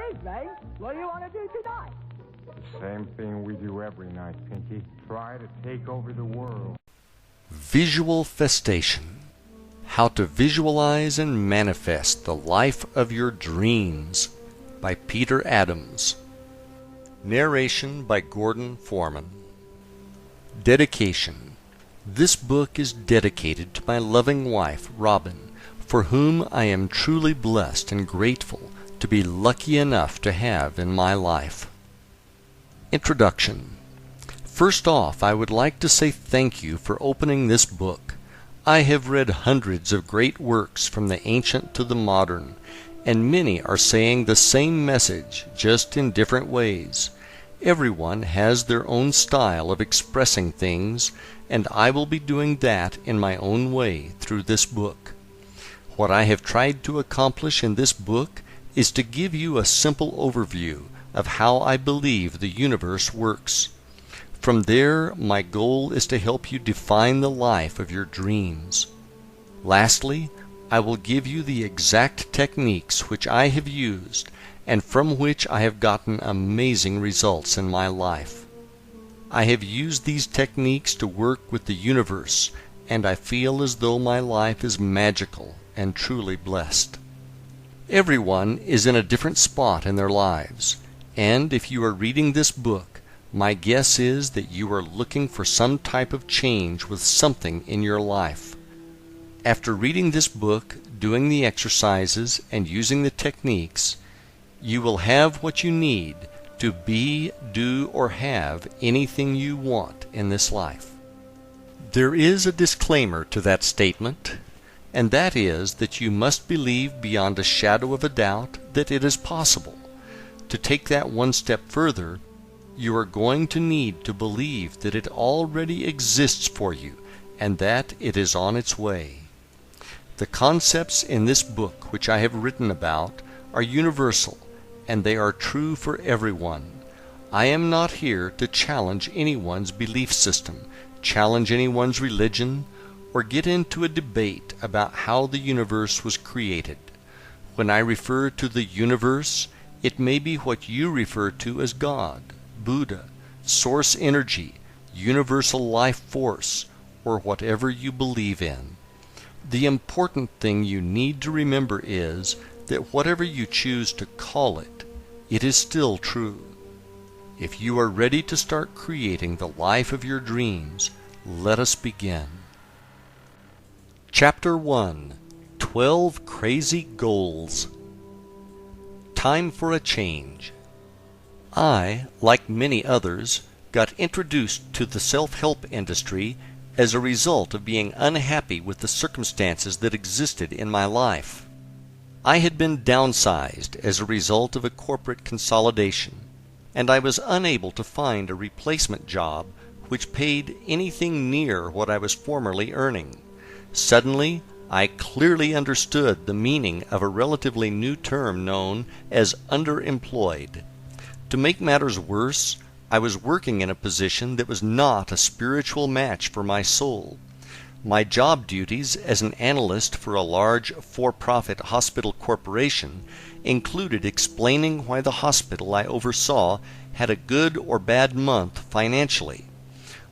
evening. What do you want to do tonight? Same thing we do every night, Pinky. Try to take over the world. Visual Festation. How to Visualize and Manifest the Life of Your Dreams by Peter Adams. Narration by Gordon Foreman. Dedication. This book is dedicated to my loving wife, Robin, for whom I am truly blessed and grateful to be lucky enough to have in my life. Introduction. First off, I would like to say thank you for opening this book. I have read hundreds of great works from the ancient to the modern, and many are saying the same message, just in different ways. Everyone has their own style of expressing things, and I will be doing that in my own way through this book. What I have tried to accomplish in this book is to give you a simple overview of how I believe the universe works. From there, my goal is to help you define the life of your dreams. Lastly, I will give you the exact techniques which I have used and from which I have gotten amazing results in my life. I have used these techniques to work with the universe, and I feel as though my life is magical and truly blessed. Everyone is in a different spot in their lives, and if you are reading this book, my guess is that you are looking for some type of change with something in your life. After reading this book, doing the exercises, and using the techniques, you will have what you need to be, do, or have anything you want in this life. There is a disclaimer to that statement, and that is that you must believe beyond a shadow of a doubt that it is possible. To take that one step further, you are going to need to believe that it already exists for you and that it is on its way. The concepts in this book which I have written about are universal, and they are true for everyone. I am not here to challenge anyone's belief system, challenge anyone's religion, or get into a debate about how the universe was created. When I refer to the universe, it may be what you refer to as God, Buddha, source energy, universal life force, or whatever you believe in. The important thing you need to remember is that whatever you choose to call it, it is still true. If you are ready to start creating the life of your dreams, let us begin. Chapter 1. 12 Crazy Goals. Time for a change. I, like many others, got introduced to the self-help industry as a result of being unhappy with the circumstances that existed in my life. I had been downsized as a result of a corporate consolidation, and I was unable to find a replacement job which paid anything near what I was formerly earning. Suddenly, I clearly understood the meaning of a relatively new term known as underemployed. To make matters worse, I was working in a position that was not a spiritual match for my soul. My job duties as an analyst for a large for-profit hospital corporation included explaining why the hospital I oversaw had a good or bad month financially.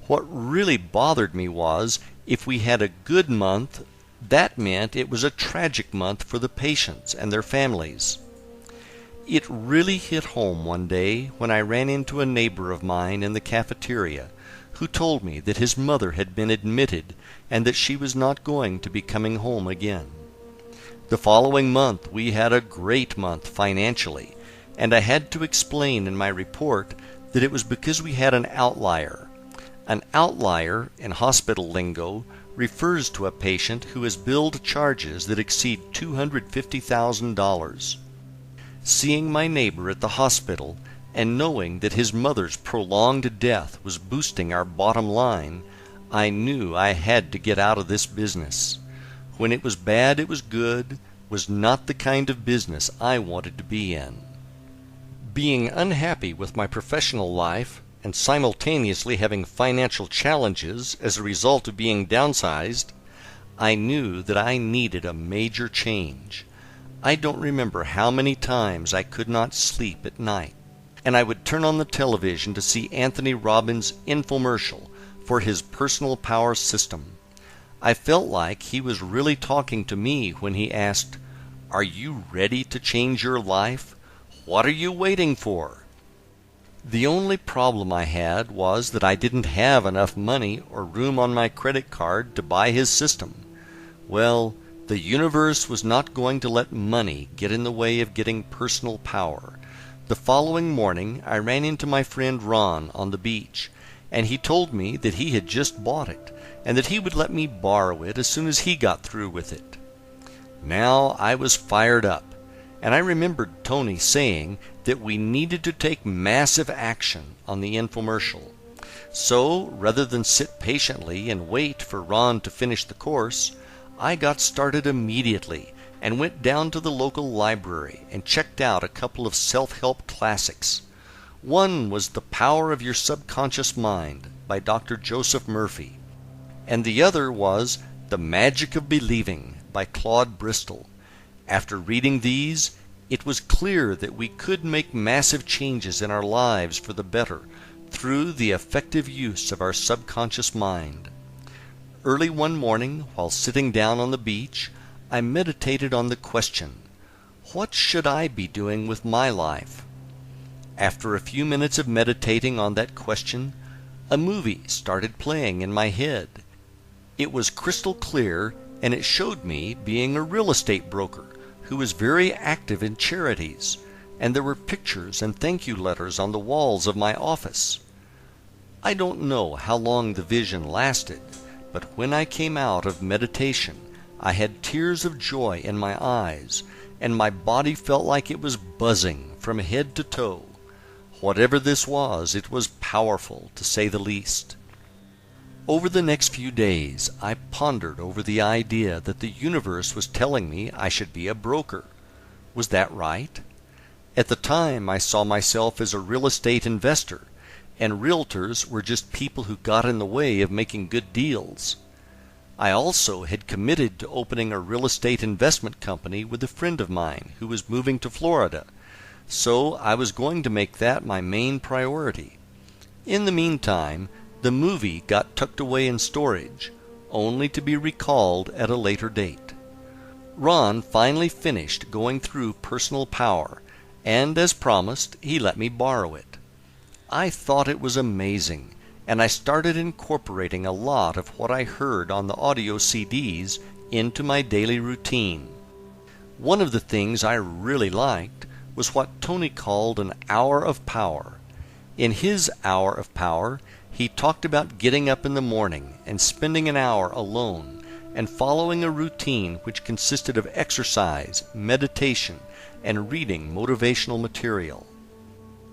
What really bothered me was, if we had a good month, that meant it was a tragic month for the patients and their families. It really hit home one day when I ran into a neighbor of mine in the cafeteria who told me that his mother had been admitted and that she was not going to be coming home again. The following month we had a great month financially, and I had to explain in my report that it was because we had an outlier. An outlier, in hospital lingo, refers to a patient who has billed charges that exceed $250,000. Seeing my neighbor at the hospital and knowing that his mother's prolonged death was boosting our bottom line, I knew I had to get out of this business. When it was bad, it was good, was not the kind of business I wanted to be in. Being unhappy with my professional life and simultaneously having financial challenges as a result of being downsized, I knew that I needed a major change. I don't remember how many times I could not sleep at night, and I would turn on the television to see Anthony Robbins' infomercial for his personal power system. I felt like he was really talking to me when he asked, "Are you ready to change your life? What are you waiting for?" The only problem I had was that I didn't have enough money or room on my credit card to buy his system. Well, the universe was not going to let money get in the way of getting personal power. The following morning I ran into my friend Ron on the beach, and he told me that he had just bought it, and that he would let me borrow it as soon as he got through with it. Now I was fired up, and I remembered Tony saying that we needed to take massive action on the infomercial. So, rather than sit patiently and wait for Ron to finish the course, I got started immediately and went down to the local library and checked out a couple of self-help classics. One was The Power of Your Subconscious Mind by Dr. Joseph Murphy, and the other was The Magic of Believing by Claude Bristol. After reading these, it was clear that we could make massive changes in our lives for the better through the effective use of our subconscious mind. Early one morning, while sitting down on the beach, I meditated on the question, what should I be doing with my life? After a few minutes of meditating on that question, a movie started playing in my head. It was crystal clear, and it showed me being a real estate broker who was very active in charities, and there were pictures and thank you letters on the walls of my office. I don't know how long the vision lasted, but when I came out of meditation, I had tears of joy in my eyes, and my body felt like it was buzzing from head to toe. Whatever this was, it was powerful, to say the least. Over the next few days, I pondered over the idea that the universe was telling me I should be a broker. Was that right? At the time, I saw myself as a real estate investor, and realtors were just people who got in the way of making good deals. I also had committed to opening a real estate investment company with a friend of mine who was moving to Florida, so I was going to make that my main priority. In the meantime, the movie got tucked away in storage, only to be recalled at a later date. Ron finally finished going through personal power, and as promised, he let me borrow it. I thought it was amazing, and I started incorporating a lot of what I heard on the audio CDs into my daily routine. One of the things I really liked was what Tony called an hour of power. In his hour of power, he talked about getting up in the morning and spending an hour alone and following a routine which consisted of exercise, meditation, and reading motivational material.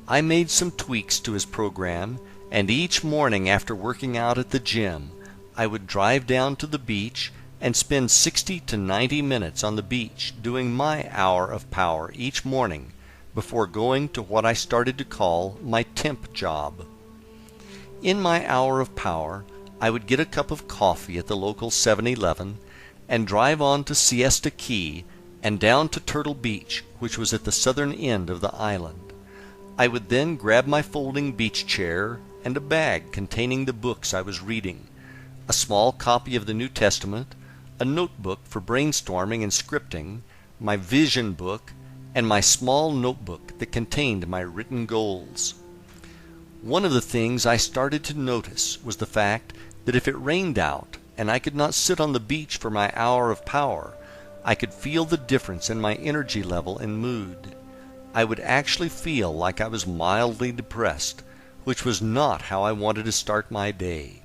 I made some tweaks to his program, and each morning after working out at the gym, I would drive down to the beach and spend 60 to 90 minutes on the beach doing my hour of power each morning before going to what I started to call my temp job. In my hour of power, I would get a cup of coffee at the local 7-Eleven and drive on to Siesta Key and down to Turtle Beach, which was at the southern end of the island. I would then grab my folding beach chair and a bag containing the books I was reading, a small copy of the New Testament, a notebook for brainstorming and scripting, my vision book, and my small notebook that contained my written goals. One of the things I started to notice was the fact that if it rained out and I could not sit on the beach for my hour of power, I could feel the difference in my energy level and mood. I would actually feel like I was mildly depressed, which was not how I wanted to start my day.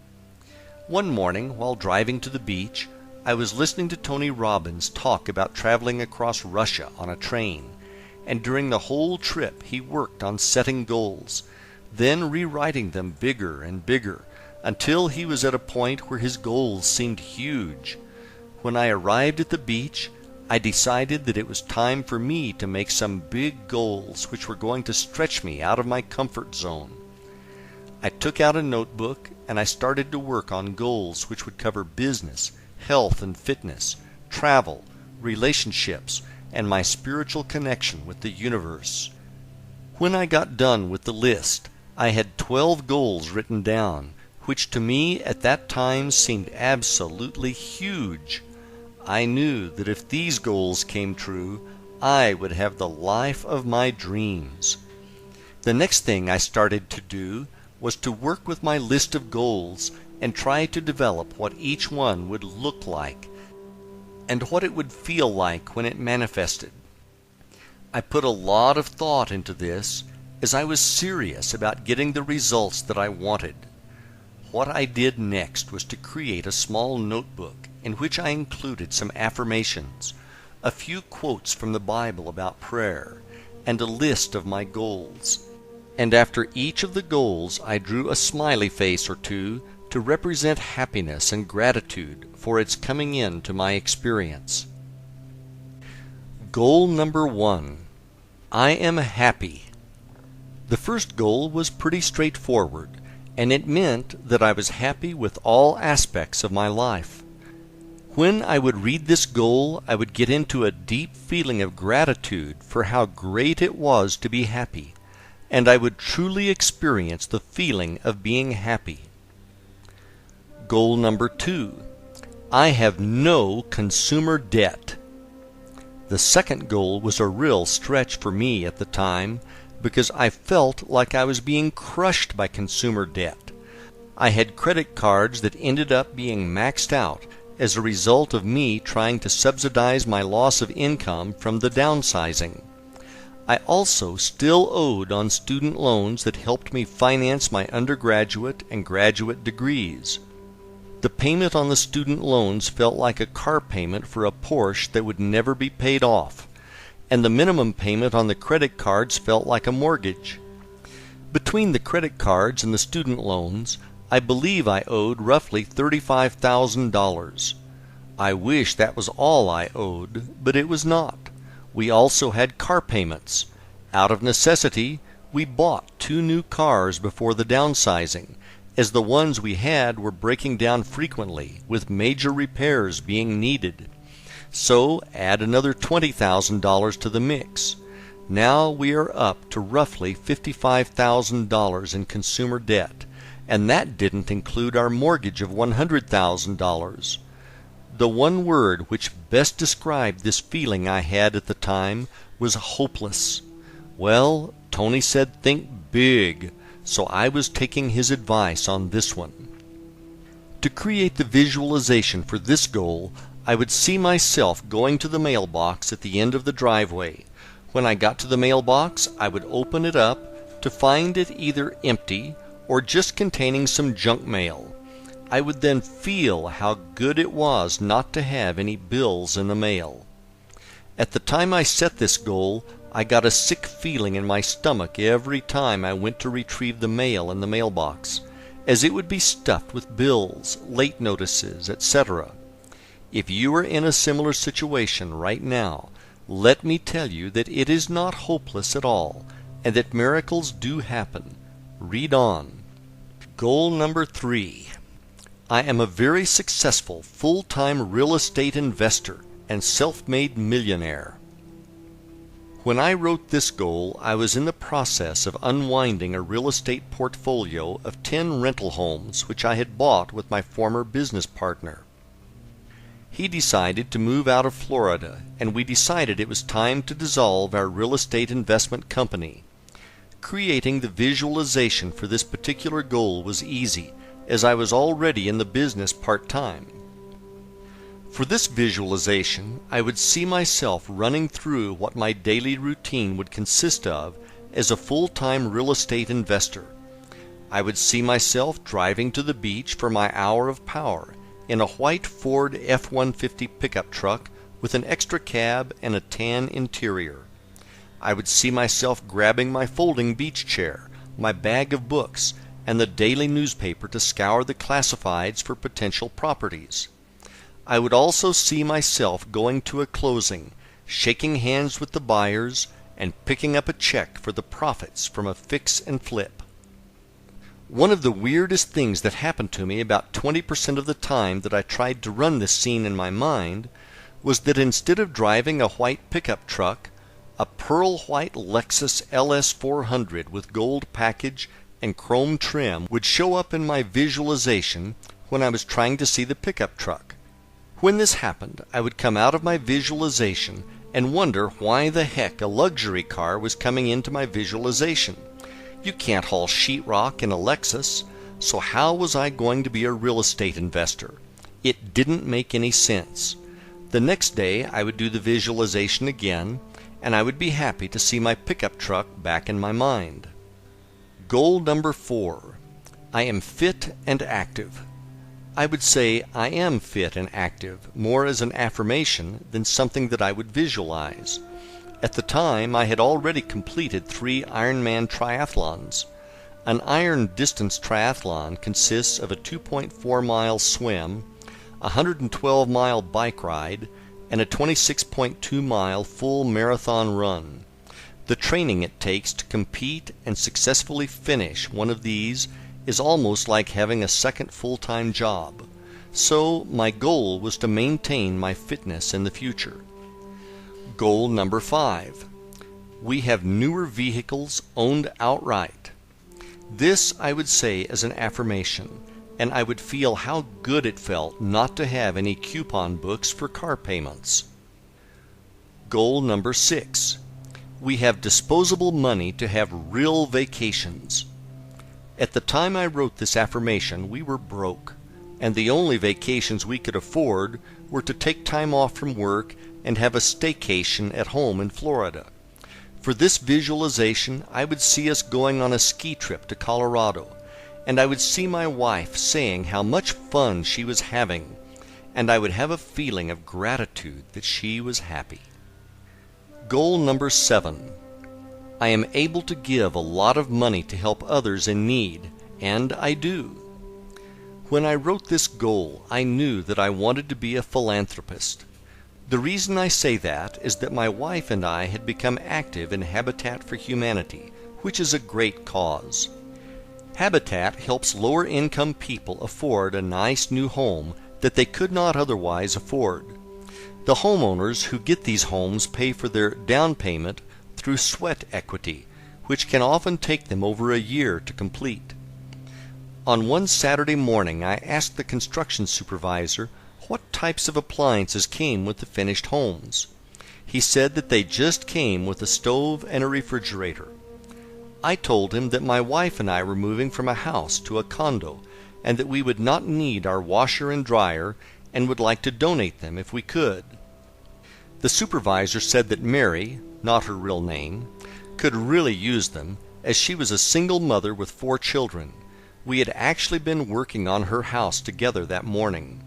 One morning, while driving to the beach, I was listening to Tony Robbins talk about traveling across Russia on a train, and during the whole trip he worked on setting goals, then rewriting them bigger and bigger, until he was at a point where his goals seemed huge. When I arrived at the beach, I decided that it was time for me to make some big goals which were going to stretch me out of my comfort zone. I took out a notebook and I started to work on goals which would cover business, health and fitness, travel, relationships, and my spiritual connection with the universe. When I got done with the list, I had 12 goals written down, which to me at that time seemed absolutely huge. I knew that if these goals came true, I would have the life of my dreams. The next thing I started to do was to work with my list of goals and try to develop what each one would look like and what it would feel like when it manifested. I put a lot of thought into this as I was serious about getting the results that I wanted. What I did next was to create a small notebook in which I included some affirmations, a few quotes from the Bible about prayer, and a list of my goals. And after each of the goals I drew a smiley face or two to represent happiness and gratitude for its coming into my experience. Goal number 1. I am happy. The first goal was pretty straightforward, and it meant that I was happy with all aspects of my life. When I would read this goal, I would get into a deep feeling of gratitude for how great it was to be happy, and I would truly experience the feeling of being happy. Goal number 2. I have no consumer debt. The second goal was a real stretch for me at the time because I felt like I was being crushed by consumer debt. I had credit cards that ended up being maxed out as a result of me trying to subsidize my loss of income from the downsizing. I also still owed on student loans that helped me finance my undergraduate and graduate degrees. The payment on the student loans felt like a car payment for a Porsche that would never be paid off, and the minimum payment on the credit cards felt like a mortgage. Between the credit cards and the student loans, I believe I owed roughly $35,000. I wish that was all I owed, but it was not. We also had car payments. Out of necessity, we bought 2 new cars before the downsizing, as the ones we had were breaking down frequently, with major repairs being needed. So add another $20,000 to the mix. Now we are up to roughly $55,000 in consumer debt, and that didn't include our mortgage of $100,000. The one word which best described this feeling I had at the time was hopeless. Well, Tony said think big, so I was taking his advice on this one. To create the visualization for this goal, I would see myself going to the mailbox at the end of the driveway. When I got to the mailbox, I would open it up to find it either empty or just containing some junk mail. I would then feel how good it was not to have any bills in the mail. At the time I set this goal, I got a sick feeling in my stomach every time I went to retrieve the mail in the mailbox, as it would be stuffed with bills, late notices, etc. If you are in a similar situation right now, let me tell you that it is not hopeless at all, and that miracles do happen. Read on. Goal number 3. I am a very successful full-time real estate investor and self-made millionaire. When I wrote this goal, I was in the process of unwinding a real estate portfolio of 10 rental homes which I had bought with my former business partner. He decided to move out of Florida, and we decided it was time to dissolve our real estate investment company. Creating the visualization for this particular goal was easy, as I was already in the business part-time. For this visualization, I would see myself running through what my daily routine would consist of as a full-time real estate investor. I would see myself driving to the beach for my hour of power in a white Ford F-150 pickup truck with an extra cab and a tan interior. I would see myself grabbing my folding beach chair, my bag of books, and the daily newspaper to scour the classifieds for potential properties. I would also see myself going to a closing, shaking hands with the buyers, and picking up a check for the profits from a fix and flip. One of the weirdest things that happened to me about 20% of the time that I tried to run this scene in my mind was that instead of driving a white pickup truck, a pearl white Lexus LS 400 with gold package and chrome trim would show up in my visualization when I was trying to see the pickup truck. When this happened, I would come out of my visualization and wonder why the heck a luxury car was coming into my visualization. You can't haul sheetrock in a Lexus, so how was I going to be a real estate investor? It didn't make any sense. The next day I would do the visualization again, and I would be happy to see my pickup truck back in my mind. Goal number 4. I am fit and active. I would say I am fit and active more as an affirmation than something that I would visualize. At the time, I had already completed 3 Ironman triathlons. An iron distance triathlon consists of a 2.4-mile swim, a 112-mile bike ride, and a 26.2-mile full marathon run. The training it takes to compete and successfully finish one of these is almost like having a second full-time job. So my goal was to maintain my fitness in the future. Goal number 5. We have newer vehicles owned outright. This I would say as an affirmation, and I would feel how good it felt not to have any coupon books for car payments. Goal number 6. We have disposable money to have real vacations. At the time I wrote this affirmation, we were broke, and the only vacations we could afford were to take time off from work and have a staycation at home in Florida. For this visualization, I would see us going on a ski trip to Colorado, and I would see my wife saying how much fun she was having, and I would have a feeling of gratitude that she was happy. Goal number 7. I am able to give a lot of money to help others in need, and I do. When I wrote this goal, I knew that I wanted to be a philanthropist. The reason I say that is that my wife and I had become active in Habitat for Humanity, which is a great cause. Habitat helps lower-income people afford a nice new home that they could not otherwise afford. The homeowners who get these homes pay for their down payment through sweat equity, which can often take them over a year to complete. On one Saturday morning, I asked the construction supervisor what types of appliances came with the finished homes. He said that they just came with a stove and a refrigerator. I told him that my wife and I were moving from a house to a condo, and that we would not need our washer and dryer and would like to donate them if we could. The supervisor said that Mary, not her real name, could really use them, as she was a single mother with 4 children. We had actually been working on her house together that morning.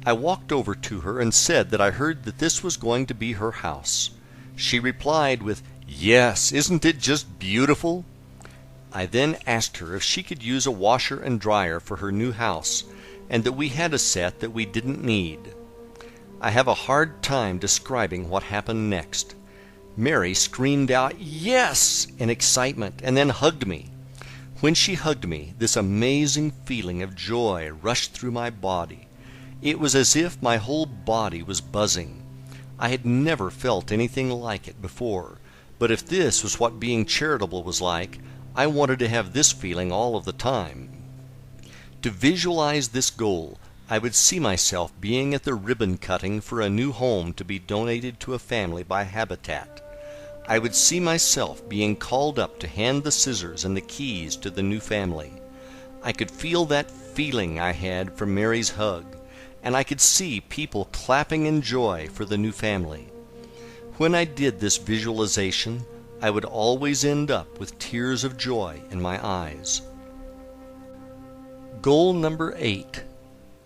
I walked over to her and said that I heard that this was going to be her house. She replied with, "Yes, isn't it just beautiful?" I then asked her if she could use a washer and dryer for her new house, and that we had a set that we didn't need. I have a hard time describing what happened next. Mary screamed out, "Yes!" in excitement, and then hugged me. When she hugged me, this amazing feeling of joy rushed through my body. It was as if my whole body was buzzing. I had never felt anything like it before, but if this was what being charitable was like, I wanted to have this feeling all of the time. To visualize this goal, I would see myself being at the ribbon cutting for a new home to be donated to a family by Habitat. I would see myself being called up to hand the scissors and the keys to the new family. I could feel that feeling I had from Mary's hug, and I could see people clapping in joy for the new family. When I did this visualization, I would always end up with tears of joy in my eyes. Goal number 8.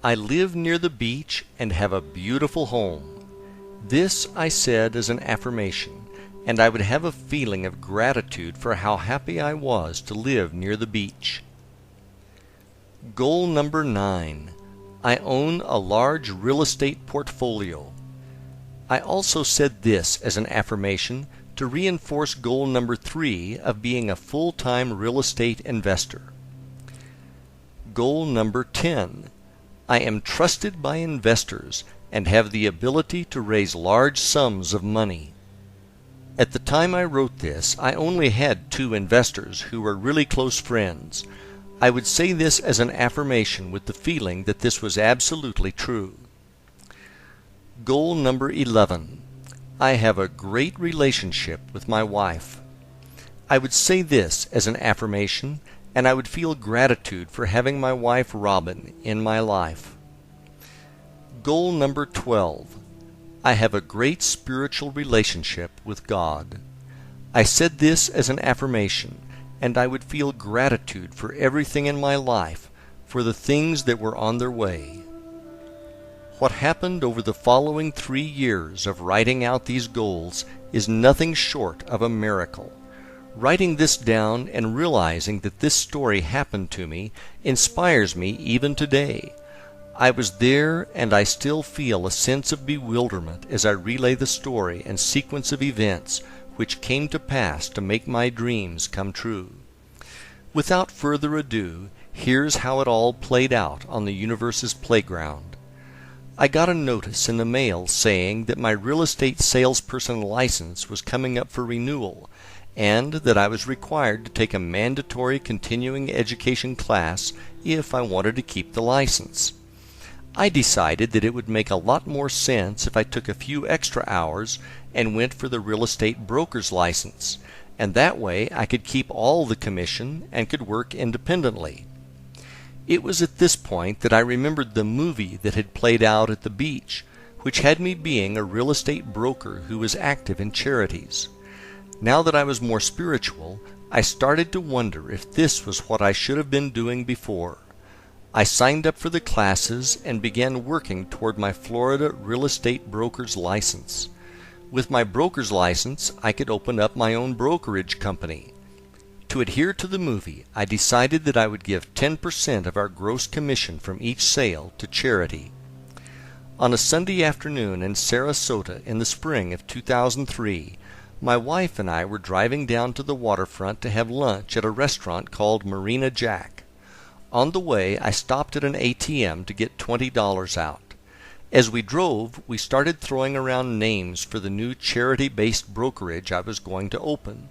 I live near the beach and have a beautiful home. This I said as an affirmation, and I would have a feeling of gratitude for how happy I was to live near the beach. Goal number 9. I own a large real estate portfolio. I also said this as an affirmation to reinforce goal number 3 of being a full-time real estate investor. Goal number 10. I am trusted by investors and have the ability to raise large sums of money. At the time I wrote this, I only had 2 investors who were really close friends. I would say this as an affirmation with the feeling that this was absolutely true. Goal number 11. I have a great relationship with my wife. I would say this as an affirmation, and I would feel gratitude for having my wife Robin in my life. Goal number 12. I have a great spiritual relationship with God. I said this as an affirmation, and I would feel gratitude for everything in my life, for the things that were on their way. What happened over the following 3 years of writing out these goals is nothing short of a miracle. Writing this down and realizing that this story happened to me inspires me even today. I was there, and I still feel a sense of bewilderment as I relay the story and sequence of events which came to pass to make my dreams come true. Without further ado, here's how it all played out on the universe's playground. I got a notice in the mail saying that my real estate salesperson license was coming up for renewal, and that I was required to take a mandatory continuing education class if I wanted to keep the license. I decided that it would make a lot more sense if I took a few extra hours and went for the real estate broker's license, and that way I could keep all the commission and could work independently. It was at this point that I remembered the movie that had played out at the beach, which had me being a real estate broker who was active in charities. Now that I was more spiritual, I started to wonder if this was what I should have been doing before. I signed up for the classes and began working toward my Florida real estate broker's license. With my broker's license, I could open up my own brokerage company. To adhere to the movie, I decided that I would give 10% of our gross commission from each sale to charity. On a Sunday afternoon in Sarasota in the spring of 2003, my wife and I were driving down to the waterfront to have lunch at a restaurant called Marina Jack. On the way, I stopped at an ATM to get $20 out. As we drove, we started throwing around names for the new charity-based brokerage I was going to open.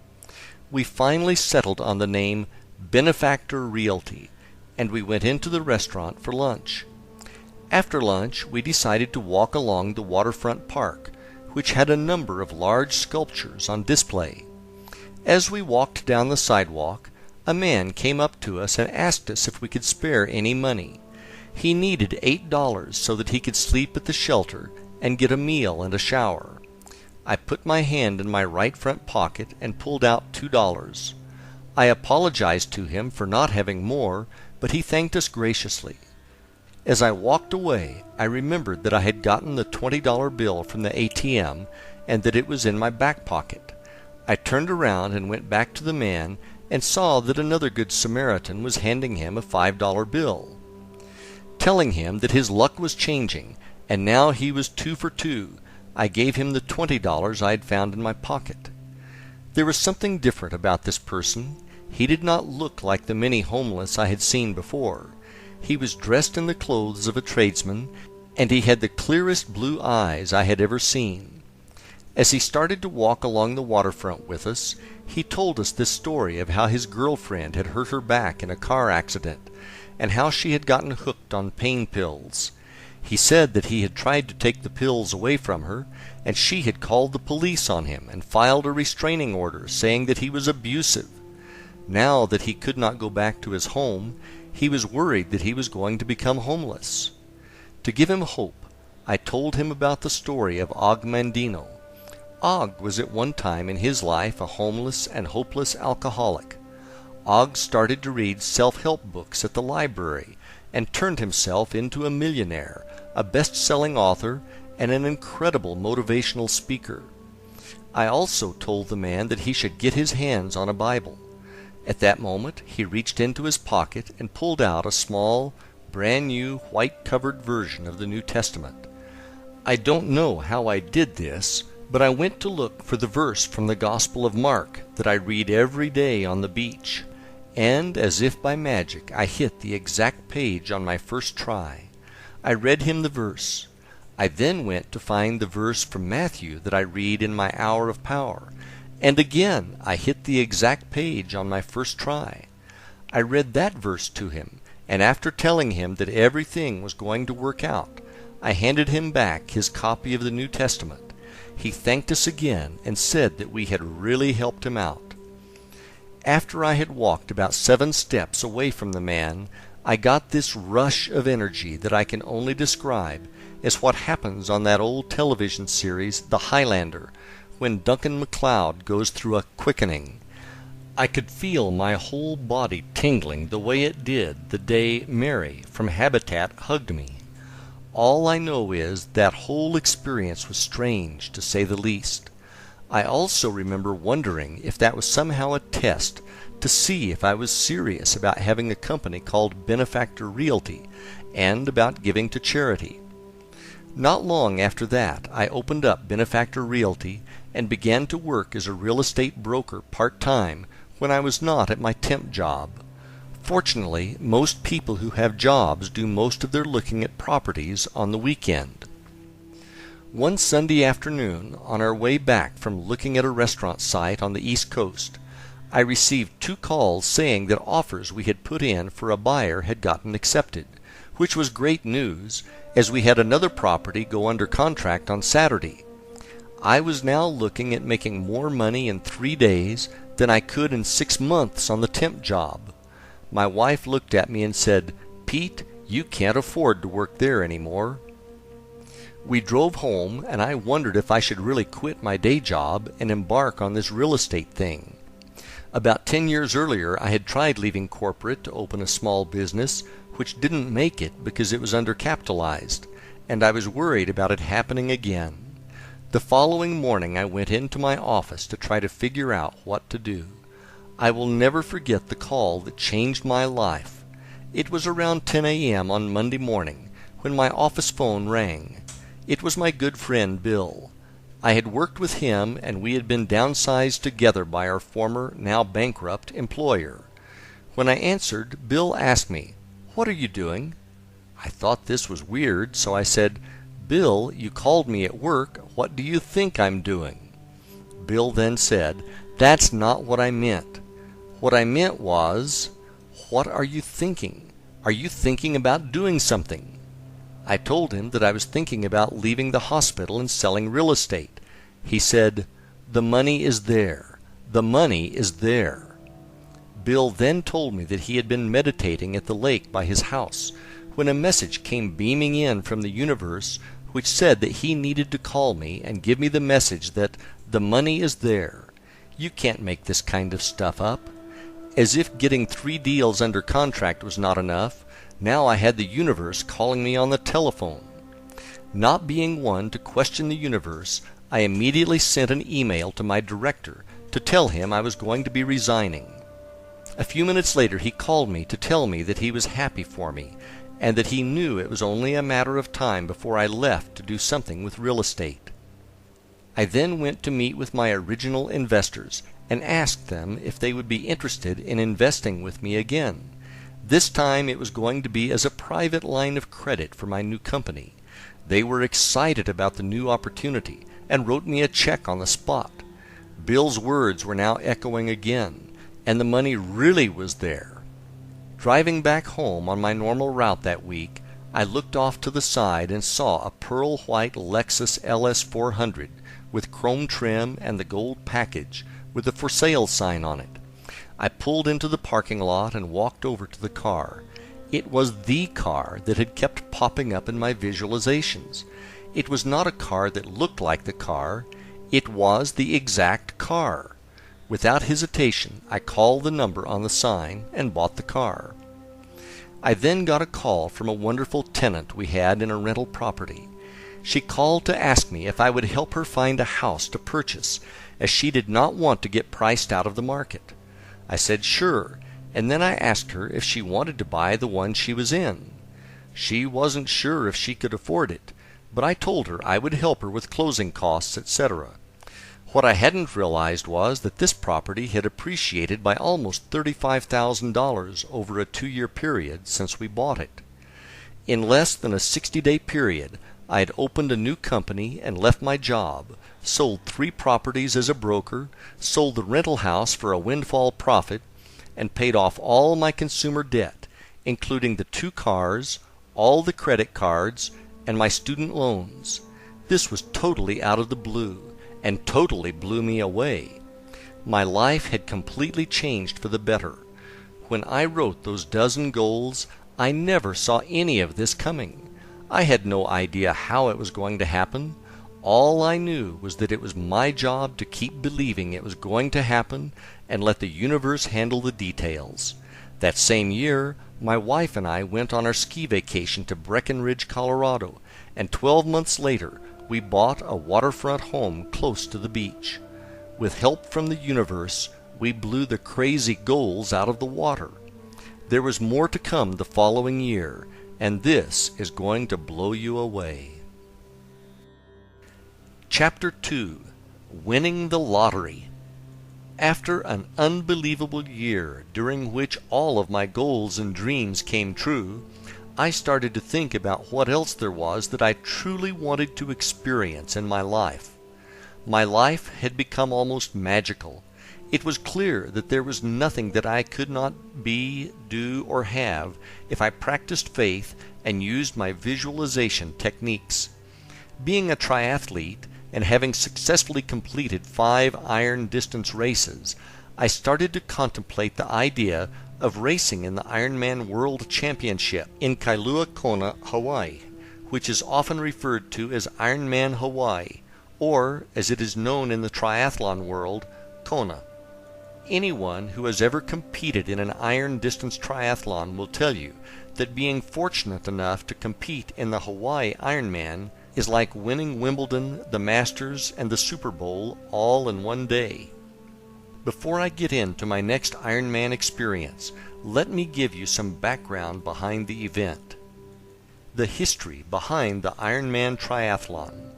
We finally settled on the name Benefactor Realty, and we went into the restaurant for lunch. After lunch, we decided to walk along the waterfront park, which had a number of large sculptures on display. As we walked down the sidewalk, a man came up to us and asked us if we could spare any money. He needed $8 so that he could sleep at the shelter and get a meal and a shower. I put my hand in my right front pocket and pulled out $2. I apologized to him for not having more, but he thanked us graciously. As I walked away, I remembered that I had gotten the $20 bill from the ATM and that it was in my back pocket. I turned around and went back to the man and saw that another Good Samaritan was handing him a $5 bill. Telling him that his luck was changing, and now he was 2 for 2, I gave him the $20 I had found in my pocket. There was something different about this person. He did not look like the many homeless I had seen before. He was dressed in the clothes of a tradesman, and he had the clearest blue eyes I had ever seen. As he started to walk along the waterfront with us, he told us this story of how his girlfriend had hurt her back in a car accident, and how she had gotten hooked on pain pills. He said that he had tried to take the pills away from her, and she had called the police on him and filed a restraining order saying that he was abusive. Now that he could not go back to his home, he was worried that he was going to become homeless. To give him hope, I told him about the story of Og Mandino. Og was at one time in his life a homeless and hopeless alcoholic. Og started to read self-help books at the library and turned himself into a millionaire, a best-selling author, and an incredible motivational speaker. I also told the man that he should get his hands on a Bible. At that moment, he reached into his pocket and pulled out a small, brand-new, white-covered version of the New Testament. I don't know how I did this, but I went to look for the verse from the Gospel of Mark that I read every day on the beach, and as if by magic I hit the exact page on my first try. I read him the verse, I then went to find the verse from Matthew that I read in my hour of power, and again I hit the exact page on my first try. I read that verse to him, and after telling him that everything was going to work out, I handed him back his copy of the New Testament. He thanked us again and said that we had really helped him out. After I had walked about 7 steps away from the man, I got this rush of energy that I can only describe as what happens on that old television series, The Highlander, when Duncan MacLeod goes through a quickening. I could feel my whole body tingling the way it did the day Mary from Habitat hugged me. All I know is that whole experience was strange, to say the least. I also remember wondering if that was somehow a test to see if I was serious about having a company called Benefactor Realty and about giving to charity. Not long after that, I opened up Benefactor Realty and began to work as a real estate broker part-time when I was not at my temp job. Fortunately, most people who have jobs do most of their looking at properties on the weekend. One Sunday afternoon, on our way back from looking at a restaurant site on the East Coast, I received 2 calls saying that offers we had put in for a buyer had gotten accepted, which was great news, as we had another property go under contract on Saturday. I was now looking at making more money in 3 days than I could in 6 months on the temp job. My wife looked at me and said, "Pete, you can't afford to work there anymore." We drove home, and I wondered if I should really quit my day job and embark on this real estate thing. About 10 years earlier, I had tried leaving corporate to open a small business, which didn't make it because it was undercapitalized, and I was worried about it happening again. The following morning I went into my office to try to figure out what to do. I will never forget the call that changed my life. It was around 10 a.m. on Monday morning when my office phone rang. It was my good friend Bill. I had worked with him, and we had been downsized together by our former, now bankrupt, employer. When I answered, Bill asked me, "What are you doing?" I thought this was weird, so I said, "Bill, you called me at work. What do you think I'm doing?" Bill then said, "That's not what I meant. What I meant was, what are you thinking? Are you thinking about doing something?" I told him that I was thinking about leaving the hospital and selling real estate. He said, "The money is there. The money is there." Bill then told me that he had been meditating at the lake by his house when a message came beaming in from the universe which said that he needed to call me and give me the message that the money is there. You can't make this kind of stuff up. As if getting 3 deals under contract was not enough, now I had the universe calling me on the telephone. Not being one to question the universe, I immediately sent an email to my director to tell him I was going to be resigning. A few minutes later he called me to tell me that he was happy for me, and that he knew it was only a matter of time before I left to do something with real estate. I then went to meet with my original investors and asked them if they would be interested in investing with me again. This time it was going to be as a private line of credit for my new company. They were excited about the new opportunity and wrote me a check on the spot. Bill's words were now echoing again, and the money really was there. Driving back home on my normal route that week, I looked off to the side and saw a pearl white Lexus LS400 with chrome trim and the gold package with the for sale sign on it. I pulled into the parking lot and walked over to the car. It was the car that had kept popping up in my visualizations. It was not a car that looked like the car. It was the exact car. Without hesitation, I called the number on the sign and bought the car. I then got a call from a wonderful tenant we had in a rental property. She called to ask me if I would help her find a house to purchase, as she did not want to get priced out of the market. I said sure, and then I asked her if she wanted to buy the one she was in. She wasn't sure if she could afford it, but I told her I would help her with closing costs, etc. What I hadn't realized was that this property had appreciated by almost $35,000 over a 2-year period since we bought it. In less than a 60-day period, I had opened a new company and left my job, sold 3 properties as a broker, sold the rental house for a windfall profit, and paid off all my consumer debt, including the 2 cars, all the credit cards, and my student loans. This was totally out of the blue, and totally blew me away. My life had completely changed for the better. When I wrote those dozen goals, I never saw any of this coming. I had no idea how it was going to happen. All I knew was that it was my job to keep believing it was going to happen and let the universe handle the details. That same year, my wife and I went on our ski vacation to Breckenridge, Colorado, and 12 months later, we bought a waterfront home close to the beach. With help from the universe, we blew the crazy goals out of the water. There was more to come the following year, and this is going to blow you away. Chapter 2. Winning the Lottery. After an unbelievable year during which all of my goals and dreams came true, I started to think about what else there was that I truly wanted to experience in my life. My life had become almost magical. It was clear that there was nothing that I could not be, do, or have if I practiced faith and used my visualization techniques. Being a triathlete and having successfully completed 5 iron distance races, I started to contemplate the idea of racing in the Ironman World Championship in Kailua Kona, Hawaii, which is often referred to as Ironman Hawaii, or, as it is known in the triathlon world, Kona. Anyone who has ever competed in an iron distance triathlon will tell you that being fortunate enough to compete in the Hawaii Ironman is like winning Wimbledon, the Masters, and the Super Bowl all in one day. Before I get into my next Ironman experience, let me give you some background behind the event. The history behind the Ironman triathlon.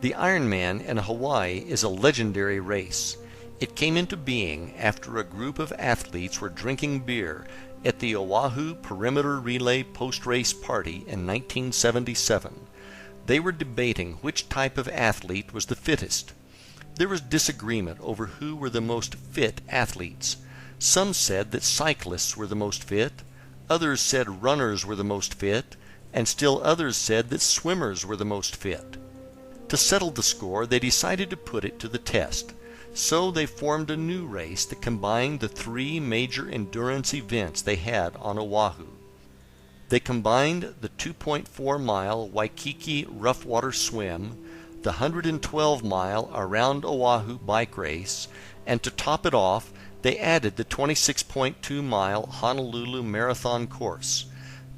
The Ironman in Hawaii is a legendary race. It came into being after a group of athletes were drinking beer at the Oahu Perimeter Relay post-race party in 1977. They were debating which type of athlete was the fittest. There was disagreement over who were the most fit athletes. Some said that cyclists were the most fit, others said runners were the most fit, and still others said that swimmers were the most fit. To settle the score, they decided to put it to the test. So they formed a new race that combined the 3 major endurance events they had on Oahu. They combined the 2.4-mile Waikiki rough water swim, the 112-mile Around Oahu bike race, and to top it off, they added the 26.2-mile Honolulu marathon course.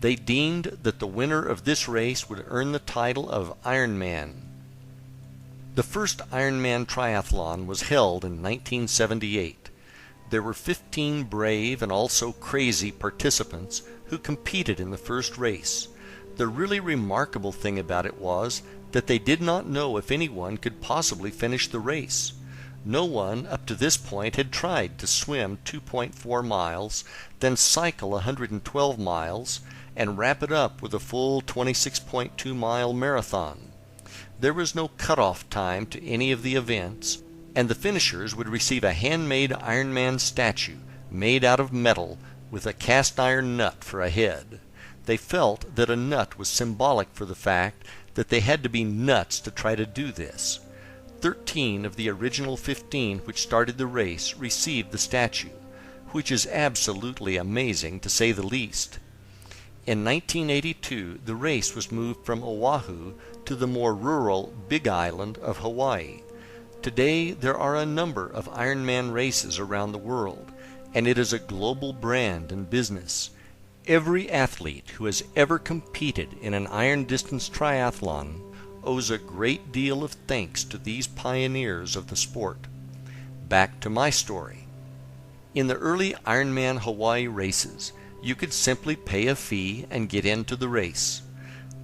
They deemed that the winner of this race would earn the title of Ironman. The first Ironman triathlon was held in 1978. There were 15 brave and also crazy participants who competed in the first race. The really remarkable thing about it was that they did not know if anyone could possibly finish the race. No one up to this point had tried to swim 2.4 miles, then cycle 112 miles, and wrap it up with a full 26.2-mile marathon. There was no cutoff time to any of the events, and the finishers would receive a handmade Ironman statue made out of metal with a cast iron nut for a head. They felt that a nut was symbolic for the fact that they had to be nuts to try to do this. 13 of the original 15 which started the race received the statue, which is absolutely amazing to say the least. In 1982, the race was moved from Oahu to the more rural Big Island of Hawaii. Today, there are a number of Ironman races around the world, and it is a global brand and business. Every athlete who has ever competed in an iron distance triathlon owes a great deal of thanks to these pioneers of the sport. Back to my story. In the early Ironman Hawaii races, you could simply pay a fee and get into the race.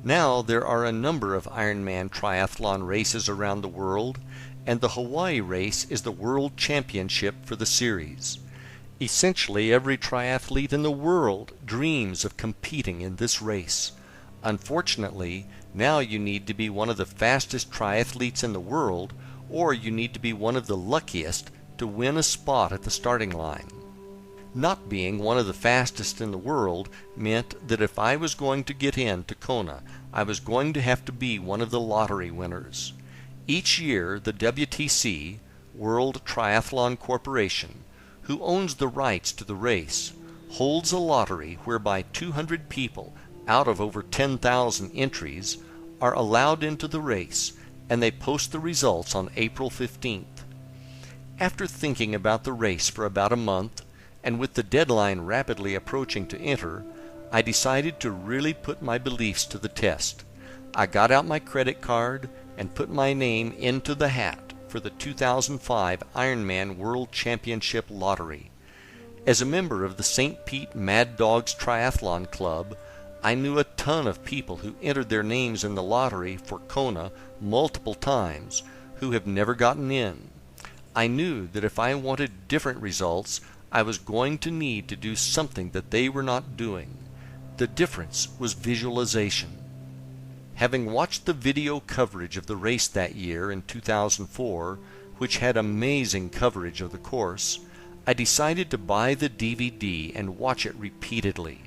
Now there are a number of Ironman triathlon races around the world, and the Hawaii race is the world championship for the series. Essentially, every triathlete in the world dreams of competing in this race. Unfortunately, Now you need to be one of the fastest triathletes in the world, or you need to be one of the luckiest to win a spot at the starting line. Not being one of the fastest in the world meant that if I was going to get into Kona, I was going to have to be one of the lottery winners. Each year, the WTC, World Triathlon Corporation, who owns the rights to the race, holds a lottery whereby 200 people out of over 10,000 entries are allowed into the race, and they post the results on April 15th. After thinking about the race for about a month, and with the deadline rapidly approaching to enter, I decided to really put my beliefs to the test. I got out my credit card and put my name into the hat for the 2005 Ironman World Championship Lottery. As a member of the St. Pete Mad Dogs Triathlon Club, I knew a ton of people who entered their names in the lottery for Kona multiple times who have never gotten in. I knew that if I wanted different results, I was going to need to do something that they were not doing. The difference was visualization. Having watched the video coverage of the race that year in 2004, which had amazing coverage of the course, I decided to buy the DVD and watch it repeatedly.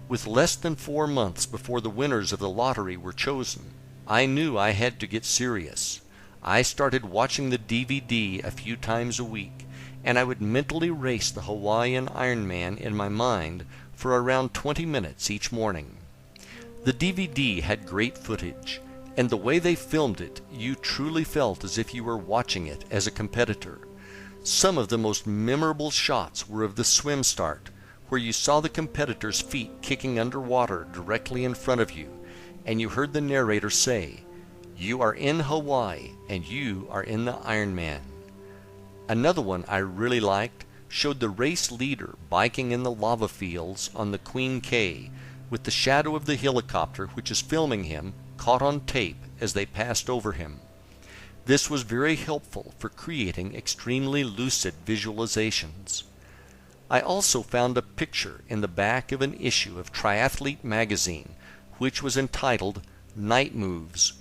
With less than 4 months before the winners of the lottery were chosen, I knew I had to get serious. I started watching the DVD a few times a week, and I would mentally race the Hawaiian Ironman in my mind for around 20 minutes each morning. The DVD had great footage, and the way they filmed it, you truly felt as if you were watching it as a competitor. Some of the most memorable shots were of the swim start, where you saw the competitor's feet kicking underwater directly in front of you, and you heard the narrator say, "You are in Hawaii, and you are in the Ironman." Another one I really liked showed the race leader biking in the lava fields on the Queen K, with the shadow of the helicopter which is filming him caught on tape as they passed over him. This was very helpful for creating extremely lucid visualizations. I also found a picture in the back of an issue of Triathlete magazine, which was entitled Night Moves.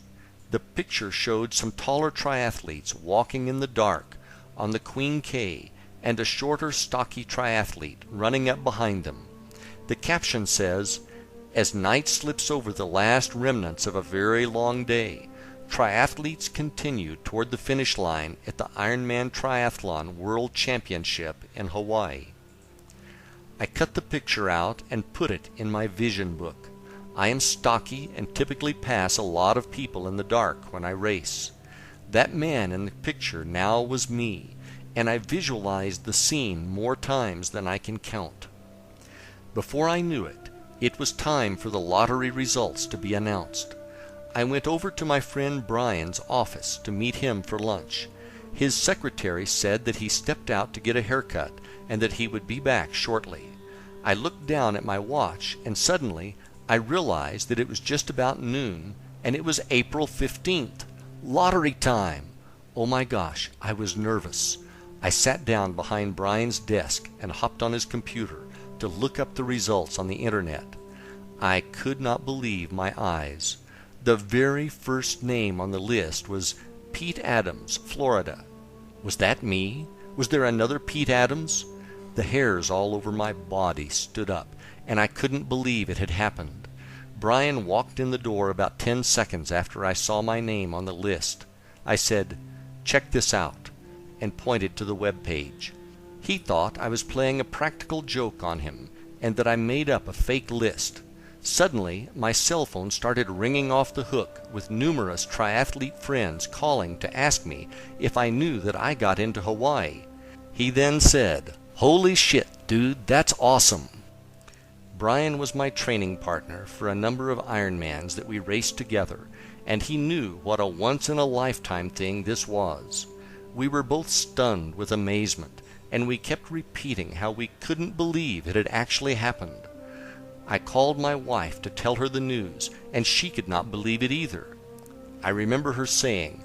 The picture showed some taller triathletes walking in the dark on the Queen K, and a shorter, stocky triathlete running up behind them. The caption says, "As night slips over the last remnants of a very long day, triathletes continue toward the finish line at the Ironman Triathlon World Championship in Hawaii." I cut the picture out and put it in my vision book. I am stocky and typically pass a lot of people in the dark when I race. That man in the picture now was me, and I visualized the scene more times than I can count. Before I knew it, it was time for the lottery results to be announced. I went over to my friend Brian's office to meet him for lunch. His secretary said that he stepped out to get a haircut and that he would be back shortly. I looked down at my watch, and suddenly I realized that it was just about noon, and it was April 15th. Lottery time! Oh my gosh, I was nervous. I sat down behind Brian's desk and hopped on his computer to look up the results on the internet. I could not believe my eyes. The very first name on the list was Pete Adams, Florida. Was that me? Was there another Pete Adams? The hairs all over my body stood up, and I couldn't believe it had happened. Brian walked in the door about 10 seconds after I saw my name on the list. I said, "Check this out," and pointed to the web page. He thought I was playing a practical joke on him, and that I made up a fake list. Suddenly, my cell phone started ringing off the hook with numerous triathlete friends calling to ask me if I knew that I got into Hawaii. He then said, "Holy shit, dude, that's awesome." Brian was my training partner for a number of Ironmans that we raced together, and he knew what a once-in-a-lifetime thing this was. We were both stunned with amazement, and we kept repeating how we couldn't believe it had actually happened. I called my wife to tell her the news, and she could not believe it either. I remember her saying,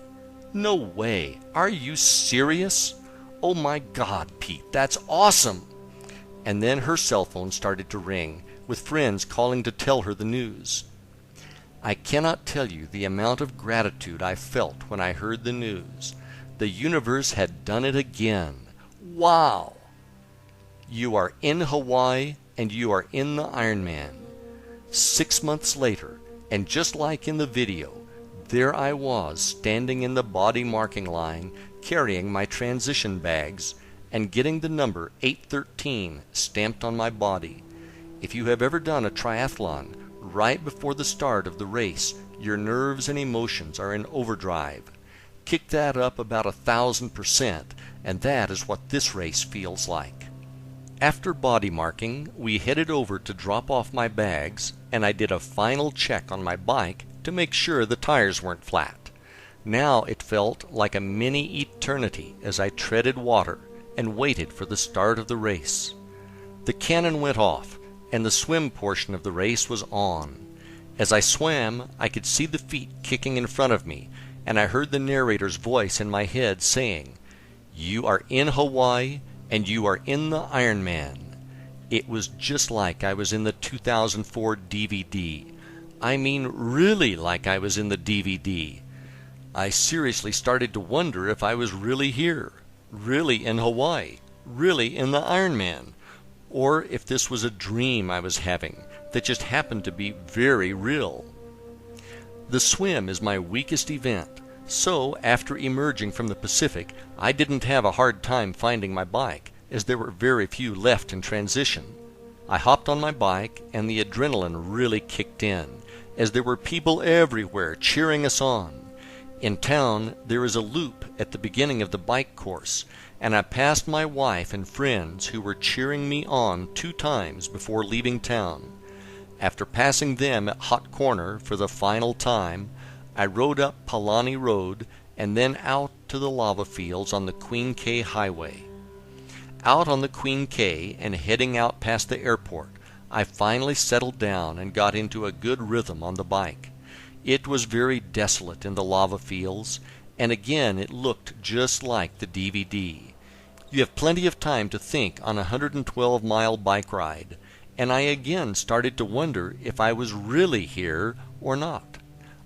"No way! Are you serious? Oh my God, Pete, that's awesome!" And then her cell phone started to ring, with friends calling to tell her the news. I cannot tell you the amount of gratitude I felt when I heard the news. The universe had done it again. Wow! You are in Hawaii and you are in the Ironman. 6 months later, and just like in the video, there I was standing in the body marking line carrying my transition bags and getting the number 813 stamped on my body. If you have ever done a triathlon, right before the start of the race, your nerves and emotions are in overdrive. Kick that up about 1,000%, and that is what this race feels like. After body marking, we headed over to drop off my bags, and I did a final check on my bike to make sure the tires weren't flat. Now it felt like a mini eternity as I treaded water and waited for the start of the race. The cannon went off, and the swim portion of the race was on. As I swam, I could see the feet kicking in front of me, and I heard the narrator's voice in my head saying, "You are in Hawaii, and you are in the Ironman." It was just like I was in the 2004 DVD. I mean, really like I was in the DVD. I seriously started to wonder if I was really here, really in Hawaii, really in the Ironman, or if this was a dream I was having that just happened to be very real. The swim is my weakest event, so after emerging from the Pacific, I didn't have a hard time finding my bike, as there were very few left in transition. I hopped on my bike, and the adrenaline really kicked in, as there were people everywhere cheering us on. In town, there is a loop at the beginning of the bike course, and I passed my wife and friends who were cheering me on 2 times before leaving town. After passing them at Hot Corner for the final time, I rode up Palani Road and then out to the lava fields on the Queen K Highway. Out on the Queen K and heading out past the airport, I finally settled down and got into a good rhythm on the bike. It was very desolate in the lava fields, and again it looked just like the DVD. You have plenty of time to think on a 112-mile bike ride, and I again started to wonder if I was really here or not.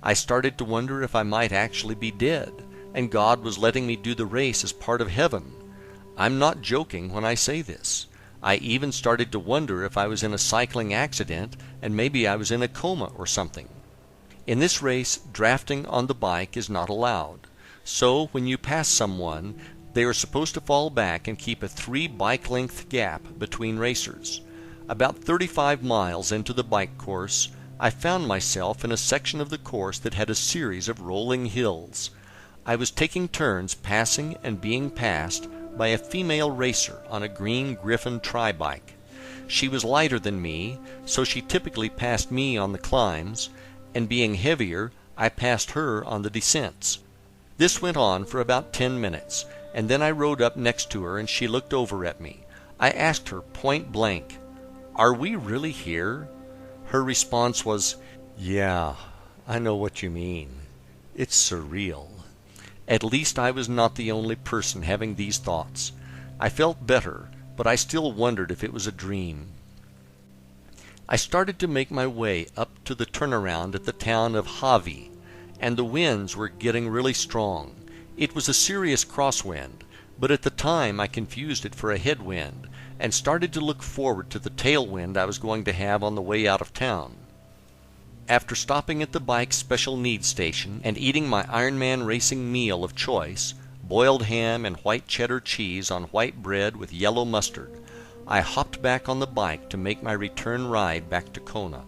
I started to wonder if I might actually be dead, and God was letting me do the race as part of heaven. I'm not joking when I say this. I even started to wonder if I was in a cycling accident and maybe I was in a coma or something. In this race, drafting on the bike is not allowed. So when you pass someone, they are supposed to fall back and keep a 3 bike length gap between racers. About 35 miles into the bike course, I found myself in a section of the course that had a series of rolling hills. I was taking turns passing and being passed by a female racer on a green Griffin tri-bike. She was lighter than me, so she typically passed me on the climbs, and being heavier, I passed her on the descents. This went on for about 10 minutes, and then I rode up next to her and she looked over at me. I asked her point blank, "Are we really here?" Her response was, "Yeah, I know what you mean. It's surreal." At least I was not the only person having these thoughts. I felt better, but I still wondered if it was a dream. I started to make my way up to the turnaround at the town of Hawi, and the winds were getting really strong. It was a serious crosswind, but at the time I confused it for a headwind, and started to look forward to the tailwind I was going to have on the way out of town. After stopping at the bike special needs station and eating my Ironman racing meal of choice, boiled ham and white cheddar cheese on white bread with yellow mustard, I hopped back on the bike to make my return ride back to Kona.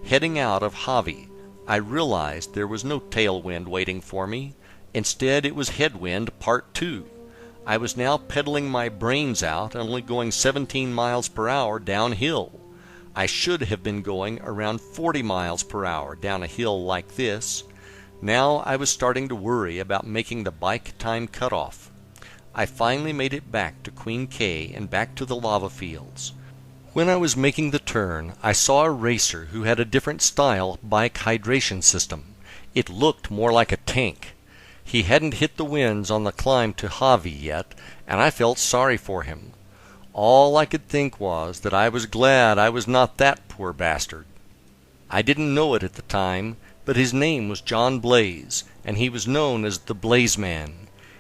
Heading out of Hawi, I realized there was no tailwind waiting for me. Instead, it was headwind part 2. I was now pedaling my brains out and only going 17 miles per hour downhill. I should have been going around 40 miles per hour down a hill like this. Now I was starting to worry about making the bike time cutoff. I finally made it back to Queen K and back to the lava fields. When I was making the turn, I saw a racer who had a different style bike hydration system. It looked more like a tank. He hadn't hit the winds on the climb to Hawi yet, and I felt sorry for him. All I could think was that I was glad I was not that poor bastard. I didn't know it at the time, but his name was John Blaze, and he was known as the Blaze Man.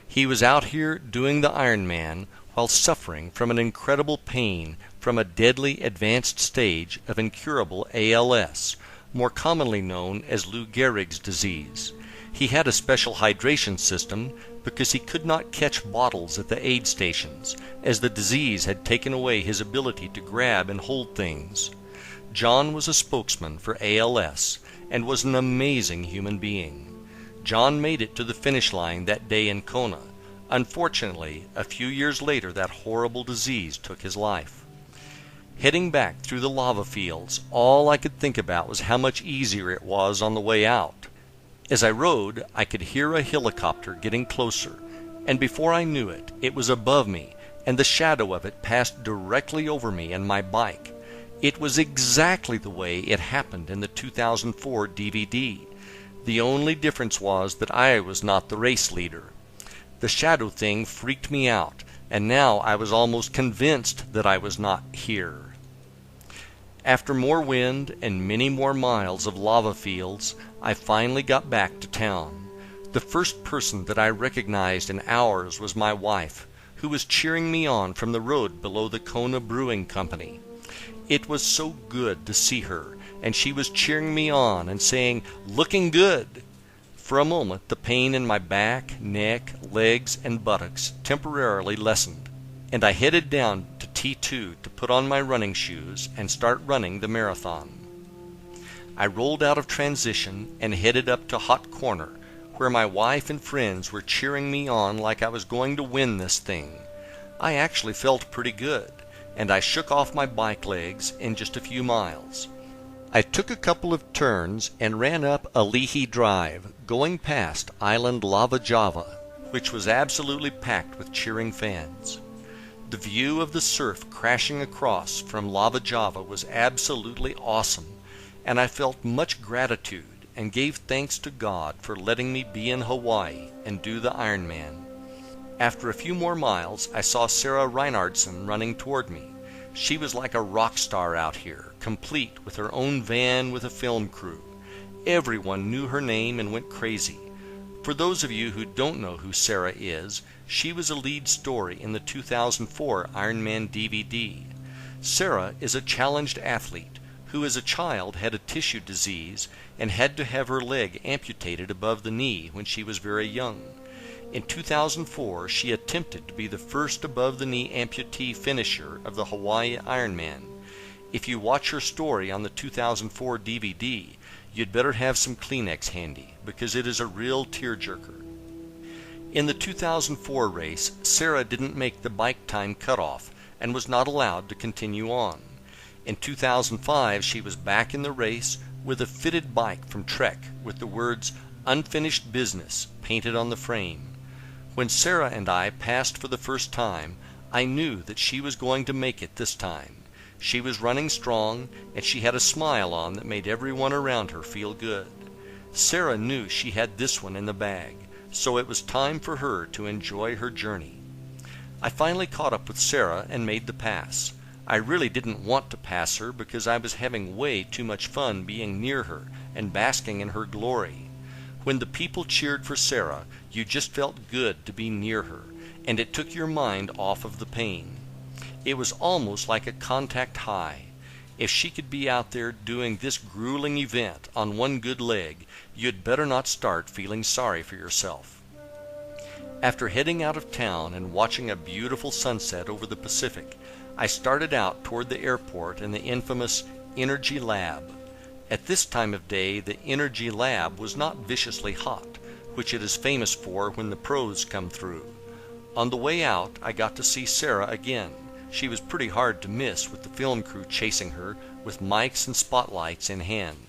He was out here doing the Iron Man while suffering from an incredible pain from a deadly advanced stage of incurable ALS, more commonly known as Lou Gehrig's disease. He had a special hydration system because he could not catch bottles at the aid stations, as the disease had taken away his ability to grab and hold things. John was a spokesman for ALS and was an amazing human being. John made it to the finish line that day in Kona. Unfortunately, a few years later that horrible disease took his life. Heading back through the lava fields, all I could think about was how much easier it was on the way out. As I rode, I could hear a helicopter getting closer, and before I knew it, it was above me, and the shadow of it passed directly over me and my bike. It was exactly the way it happened in the 2004 DVD. The only difference was that I was not the race leader. The shadow thing freaked me out, and now I was almost convinced that I was not here. After more wind and many more miles of lava fields, I finally got back to town. The first person that I recognized in hours was my wife, who was cheering me on from the road below the Kona Brewing Company. It was so good to see her, and she was cheering me on and saying, "Looking good." For a moment, the pain in my back, neck, legs, and buttocks temporarily lessened, and I headed down to T2 to put on my running shoes and start running the marathon. I rolled out of transition and headed up to Hot Corner, where my wife and friends were cheering me on like I was going to win this thing. I actually felt pretty good, and I shook off my bike legs in just a few miles. I took a couple of turns and ran up Alihi Drive, going past Island Lava Java, which was absolutely packed with cheering fans. The view of the surf crashing across from Lava Java was absolutely awesome, and I felt much gratitude and gave thanks to God for letting me be in Hawaii and do the Ironman. After a few more miles, I saw Sarah Reinhardson running toward me. She was like a rock star out here, complete with her own van with a film crew. Everyone knew her name and went crazy. For those of you who don't know who Sarah is, she was a lead story in the 2004 Ironman DVD. Sarah is a challenged athlete who as a child had a tissue disease and had to have her leg amputated above the knee when she was very young. In 2004, she attempted to be the first above-the-knee amputee finisher of the Hawaii Ironman. If you watch her story on the 2004 DVD, you'd better have some Kleenex handy, because it is a real tearjerker. In the 2004 race, Sarah didn't make the bike time cutoff and was not allowed to continue on. In 2005, she was back in the race with a fitted bike from Trek with the words "Unfinished Business" painted on the frame. When Sarah and I passed for the first time, I knew that she was going to make it this time. She was running strong, and she had a smile on that made everyone around her feel good. Sarah knew she had this one in the bag, so it was time for her to enjoy her journey. I finally caught up with Sarah and made the pass. I really didn't want to pass her because I was having way too much fun being near her and basking in her glory. When the people cheered for Sarah, you just felt good to be near her, and it took your mind off of the pain. It was almost like a contact high. If she could be out there doing this grueling event on one good leg, you'd better not start feeling sorry for yourself. After heading out of town and watching a beautiful sunset over the Pacific, I started out toward the airport and the infamous Energy Lab. At this time of day, the Energy Lab was not viciously hot, which it is famous for when the pros come through. On the way out, I got to see Sarah again. She was pretty hard to miss with the film crew chasing her with mics and spotlights in hand.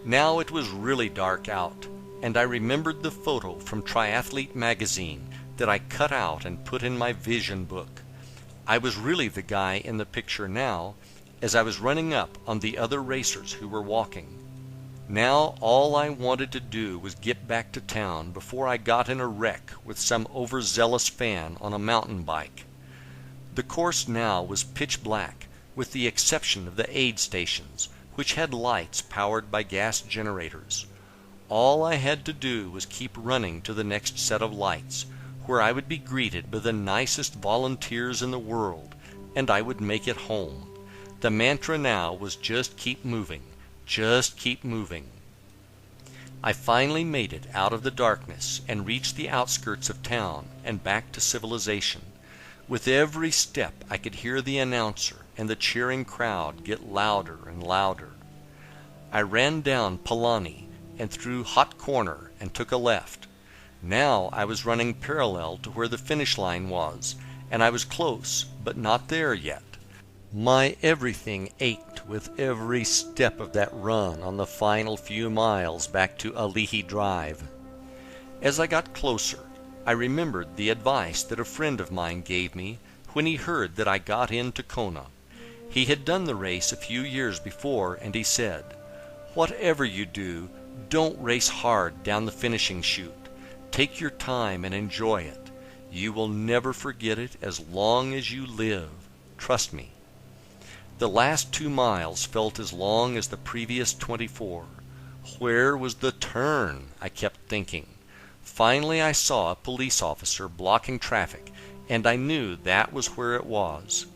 Now it was really dark out, and I remembered the photo from Triathlete magazine that I cut out and put in my vision book. I was really the guy in the picture now, as I was running up on the other racers who were walking. Now all I wanted to do was get back to town before I got in a wreck with some overzealous fan on a mountain bike. The course now was pitch black, with the exception of the aid stations, which had lights powered by gas generators. all I had to do was keep running to the next set of lights, where I would be greeted by the nicest volunteers in the world, and I would make it home. The mantra now was just keep moving, just keep moving. I finally made it out of the darkness and reached the outskirts of town and back to civilization. With every step I could hear the announcer and the cheering crowd get louder and louder. I ran down Palani and through Hot Corner and took a left. Now I was running parallel to where the finish line was, and I was close, but not there yet. My everything ached with every step of that run on the final few miles back to Alihi Drive. As I got closer, I remembered the advice that a friend of mine gave me when he heard that I got into Kona. He had done the race a few years before, and he said, "Whatever you do, don't race hard down the finishing chute. Take your time and enjoy it. You will never forget it as long as you live. Trust me." The last 2 miles felt as long as the previous 24. Where was the turn? I kept thinking. Finally I saw a police officer blocking traffic, and I knew that was where it was.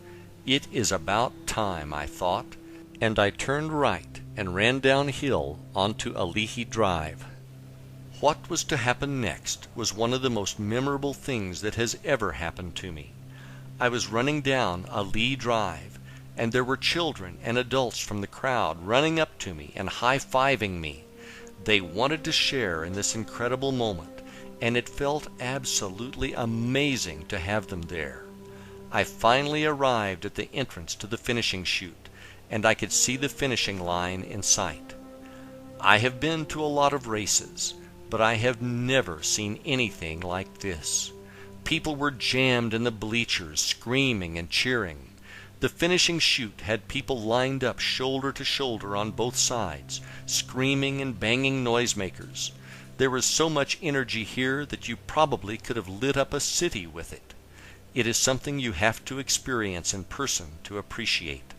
It is about time, I thought, and I turned right and ran downhill onto Alihi Drive. What was to happen next was one of the most memorable things that has ever happened to me. I was running down Alihi Drive, and there were children and adults from the crowd running up to me and high-fiving me. They wanted to share in this incredible moment, and it felt absolutely amazing to have them there. I finally arrived at the entrance to the finishing chute, and I could see the finishing line in sight. I have been to a lot of races, but I have never seen anything like this. People were jammed in the bleachers, screaming and cheering. The finishing chute had people lined up shoulder to shoulder on both sides, screaming and banging noisemakers. There was so much energy here that you probably could have lit up a city with it. It is something you have to experience in person to appreciate.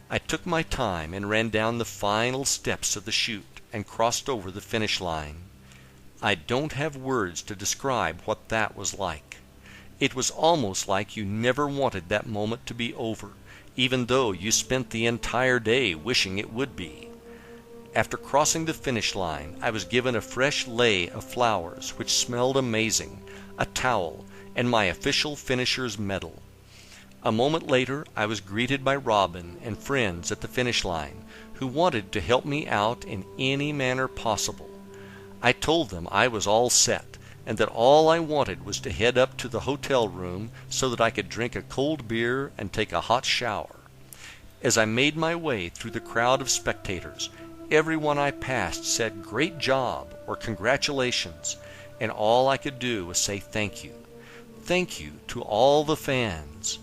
I took my time and ran down the final steps of the chute and crossed over the finish line. I don't have words to describe what that was like. It was almost like you never wanted that moment to be over, even though you spent the entire day wishing it would be. After crossing the finish line, I was given a fresh lei of flowers which smelled amazing, a towel, and my official finisher's medal. A moment later, I was greeted by Robin and friends at the finish line who wanted to help me out in any manner possible. I told them I was all set, and that all I wanted was to head up to the hotel room so that I could drink a cold beer and take a hot shower. As I made my way through the crowd of spectators, everyone I passed said "Great job" or "Congratulations," and all I could do was say thank you. Thank you to all the fans.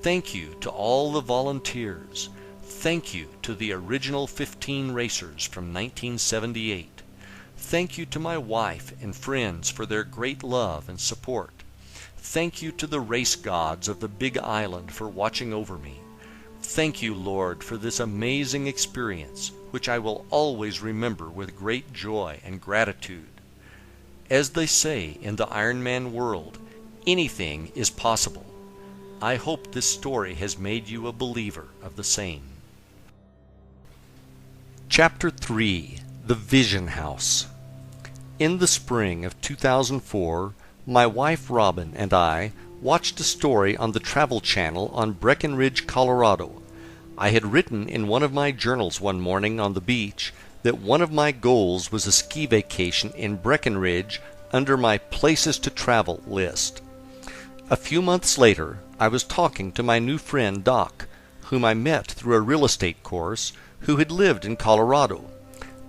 Thank you to all the volunteers. Thank you to the original 15 racers from 1978. Thank you to my wife and friends for their great love and support. Thank you to the race gods of the Big Island for watching over me. Thank you, Lord, for this amazing experience, which I will always remember with great joy and gratitude. As they say in the Ironman world, anything is possible. I hope this story has made you a believer of the same. Chapter 3: The Vision House. In the spring of 2004, my wife Robin and I watched a story on the Travel Channel on Breckenridge, Colorado. I had written in one of my journals one morning on the beach that one of my goals was a ski vacation in Breckenridge under my places to travel list. A few months later, I was talking to my new friend Doc, whom I met through a real estate course, who had lived in Colorado.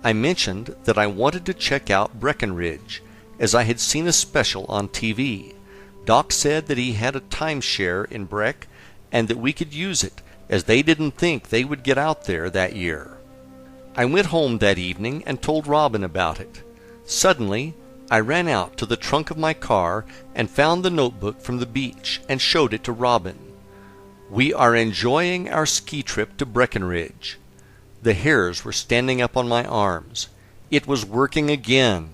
I mentioned that I wanted to check out Breckenridge, as I had seen a special on TV. Doc said that he had a timeshare in Breck and that we could use it, as they didn't think they would get out there that year. I went home that evening and told Robin about it. Suddenly, I ran out to the trunk of my car and found the notebook from the beach and showed it to Robin. "We are enjoying our ski trip to Breckenridge." The hairs were standing up on my arms. It was working again.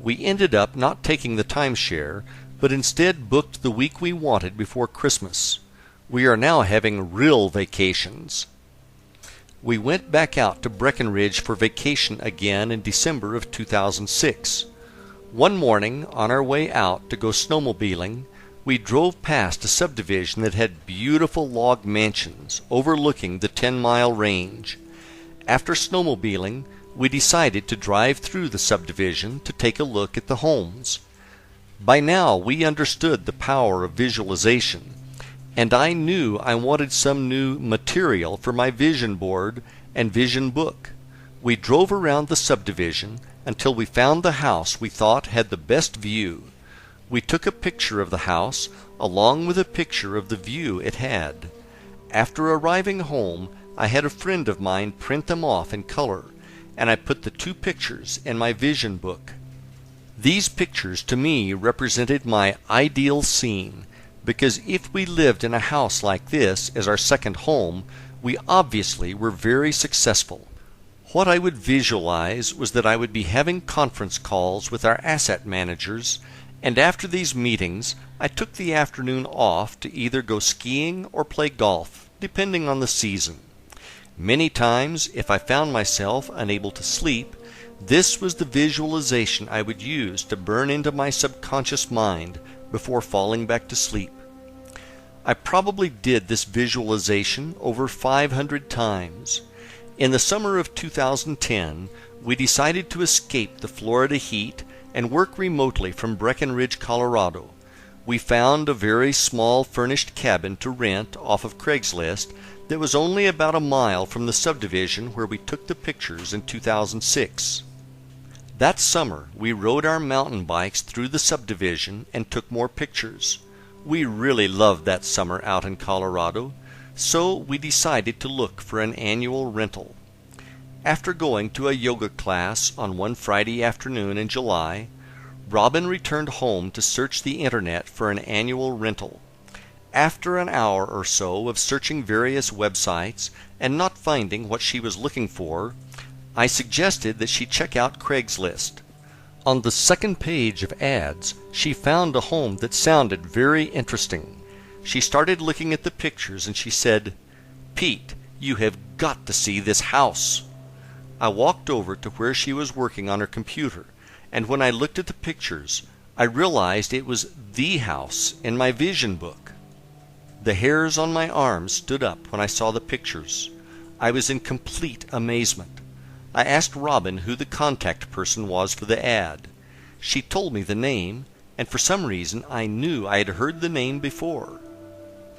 We ended up not taking the timeshare, but instead booked the week we wanted before Christmas. We are now having real vacations. We went back out to Breckenridge for vacation again in December of 2006. One morning, on our way out to go snowmobiling, we drove past a subdivision that had beautiful log mansions overlooking the 10-mile range. After snowmobiling, we decided to drive through the subdivision to take a look at the homes. By now, we understood the power of visualization, and I knew I wanted some new material for my vision board and vision book. We drove around the subdivision until we found the house we thought had the best view. We took a picture of the house along with a picture of the view it had. After arriving home, I had a friend of mine print them off in color, and I put the two pictures in my vision book. These pictures to me represented my ideal scene, because if we lived in a house like this as our second home, we obviously were very successful. What I would visualize was that I would be having conference calls with our asset managers, and after these meetings I took the afternoon off to either go skiing or play golf, depending on the season. Many times, if I found myself unable to sleep, this was the visualization I would use to burn into my subconscious mind before falling back to sleep. I probably did this visualization over 500 times. In the summer of 2010, we decided to escape the Florida heat and work remotely from Breckenridge, Colorado. We found a very small furnished cabin to rent off of Craigslist that was only about a mile from the subdivision where we took the pictures in 2006. That summer, we rode our mountain bikes through the subdivision and took more pictures. We really loved that summer out in Colorado, so we decided to look for an annual rental. After going to a yoga class on one Friday afternoon in July, Robin returned home to search the internet for an annual rental. After an hour or so of searching various websites and not finding what she was looking for, I suggested that she check out Craigslist. On the second page of ads, she found a home that sounded very interesting. She started looking at the pictures and she said, "Pete, you have got to see this house." I walked over to where she was working on her computer, and when I looked at the pictures, I realized it was the house in my vision book. The hairs on my arms stood up when I saw the pictures. I was in complete amazement. I asked Robin who the contact person was for the ad. She told me the name, and for some reason I knew I had heard the name before.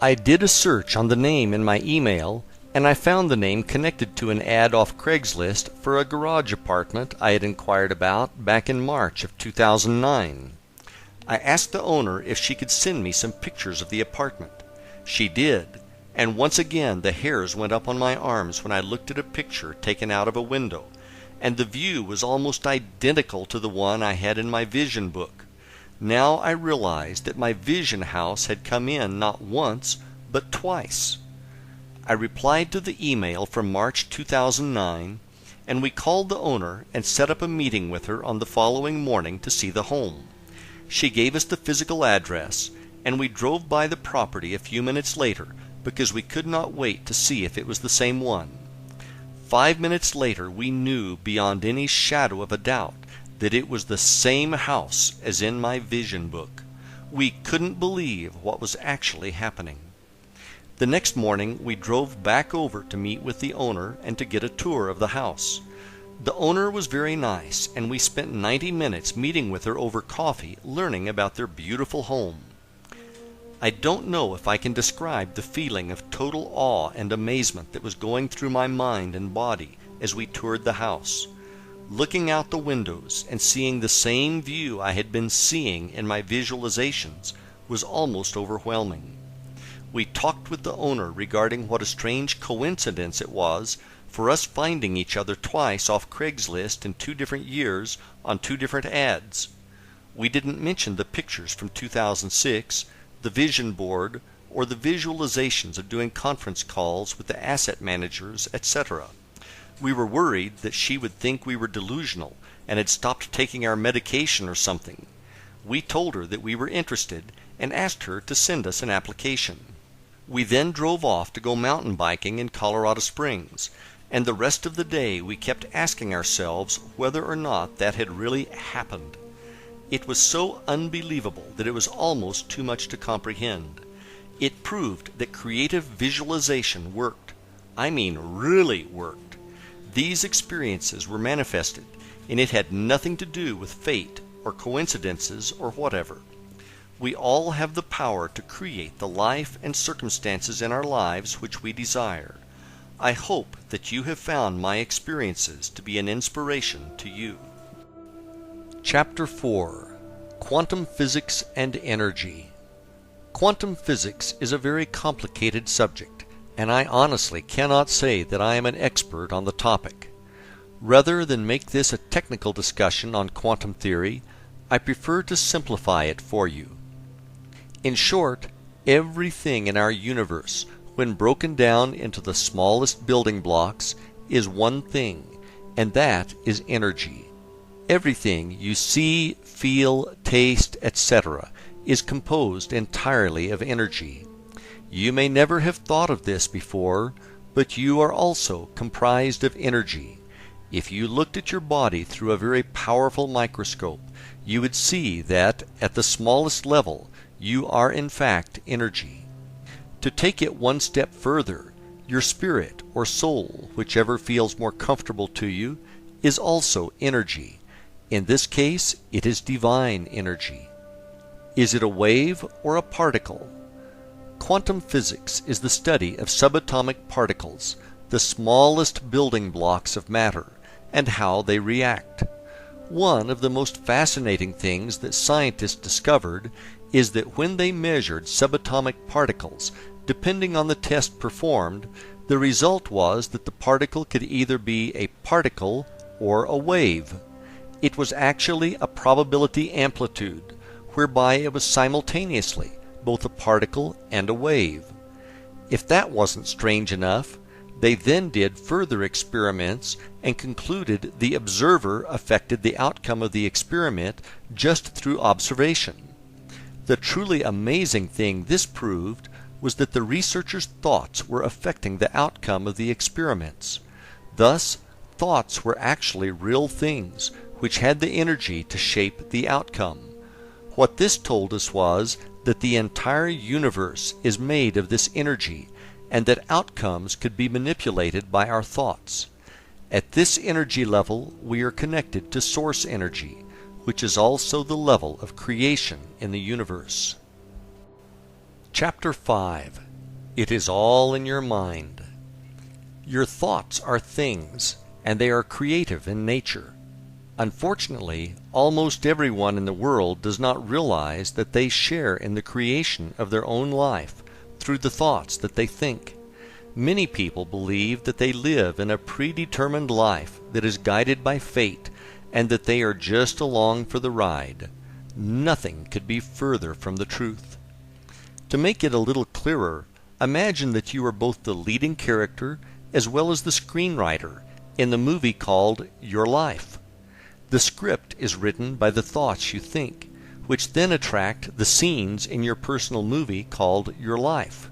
I did a search on the name in my email, and I found the name connected to an ad off Craigslist for a garage apartment I had inquired about back in March of 2009. I asked the owner if she could send me some pictures of the apartment. She did, and once again the hairs went up on my arms when I looked at a picture taken out of a window, and the view was almost identical to the one I had in my vision book. Now I realized that my vision house had come in not once, but twice. I replied to the email from March 2009, and we called the owner and set up a meeting with her on the following morning to see the home. She gave us the physical address, and we drove by the property a few minutes later because we could not wait to see if it was the same one. 5 minutes later we knew beyond any shadow of a doubt that it was the same house as in my vision book. We couldn't believe what was actually happening. The next morning we drove back over to meet with the owner and to get a tour of the house. The owner was very nice, and we spent 90 minutes meeting with her over coffee, learning about their beautiful home. I don't know if I can describe the feeling of total awe and amazement that was going through my mind and body as we toured the house. Looking out the windows and seeing the same view I had been seeing in my visualizations was almost overwhelming. We talked with the owner regarding what a strange coincidence it was for us finding each other twice off Craigslist in 2 different years on 2 different ads. We didn't mention the pictures from 2006, the vision board, or the visualizations of doing conference calls with the asset managers, etc. We were worried that she would think we were delusional and had stopped taking our medication or something. We told her that we were interested and asked her to send us an application. We then drove off to go mountain biking in Colorado Springs, and the rest of the day we kept asking ourselves whether or not that had really happened. It was so unbelievable that it was almost too much to comprehend. It proved that creative visualization worked. I mean, really worked. These experiences were manifested, and it had nothing to do with fate or coincidences or whatever. We all have the power to create the life and circumstances in our lives which we desire. I hope that you have found my experiences to be an inspiration to you. Chapter 4. Quantum Physics and Energy. Quantum physics is a very complicated subject, and I honestly cannot say that I am an expert on the topic. Rather than make this a technical discussion on quantum theory, I prefer to simplify it for you. In short, everything in our universe, when broken down into the smallest building blocks, is one thing, and that is energy. Everything you see, feel, taste, etc. is composed entirely of energy. You may never have thought of this before, but you are also comprised of energy. If you looked at your body through a very powerful microscope, you would see that, at the smallest level, you are in fact energy. To take it one step further, your spirit or soul, whichever feels more comfortable to you, is also energy. In this case, it is divine energy. Is it a wave or a particle? Quantum physics is the study of subatomic particles, the smallest building blocks of matter, and how they react. One of the most fascinating things that scientists discovered is that when they measured subatomic particles, depending on the test performed, the result was that the particle could either be a particle or a wave. It was actually a probability amplitude, whereby it was simultaneously both a particle and a wave. If that wasn't strange enough, they then did further experiments and concluded the observer affected the outcome of the experiment just through observation. The truly amazing thing this proved was that the researchers' thoughts were affecting the outcome of the experiments. Thus, thoughts were actually real things, which had the energy to shape the outcome. What this told us was that the entire universe is made of this energy, and that outcomes could be manipulated by our thoughts. At this energy level, we are connected to source energy, which is also the level of creation in the universe. Chapter 5. It is all in your mind. Your thoughts are things, and they are creative in nature. Unfortunately, almost everyone in the world does not realize that they share in the creation of their own life through the thoughts that they think. Many people believe that they live in a predetermined life that is guided by fate, and that they are just along for the ride. Nothing could be further from the truth. To make it a little clearer, imagine that you are both the leading character as well as the screenwriter in the movie called Your Life. The script is written by the thoughts you think, which then attract the scenes in your personal movie called Your Life.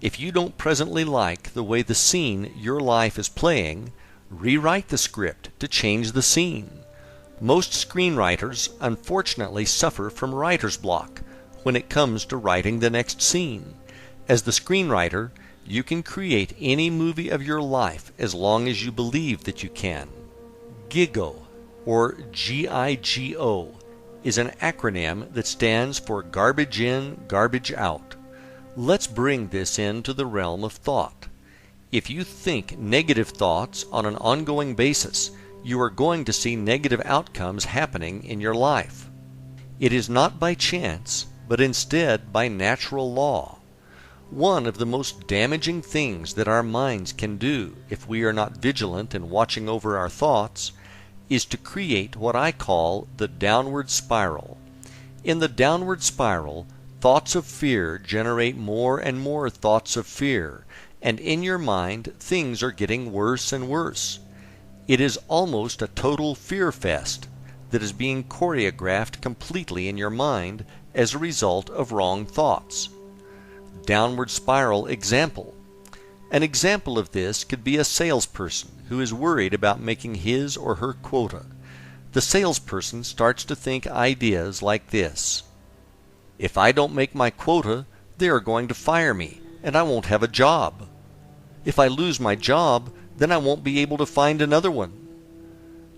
If you don't presently like the way the scene Your Life is playing, rewrite the script to change the scene. Most screenwriters unfortunately suffer from writer's block when it comes to writing the next scene. As the screenwriter, you can create any movie of your life as long as you believe that you can. GIGO, or G-I-G-O, is an acronym that stands for Garbage In, Garbage Out. Let's bring this into the realm of thought. If you think negative thoughts on an ongoing basis, you are going to see negative outcomes happening in your life. It is not by chance, but instead by natural law. One of the most damaging things that our minds can do if we are not vigilant in watching over our thoughts is to create what I call the downward spiral. In the downward spiral, thoughts of fear generate more and more thoughts of fear, and in your mind things are getting worse and worse. It is almost a total fear fest that is being choreographed completely in your mind as a result of wrong thoughts. Downward spiral example. An example of this could be a salesperson who is worried about making his or her quota. The salesperson starts to think ideas like this: if I don't make my quota, they are going to fire me, and I won't have a job. If I lose my job, then I won't be able to find another one.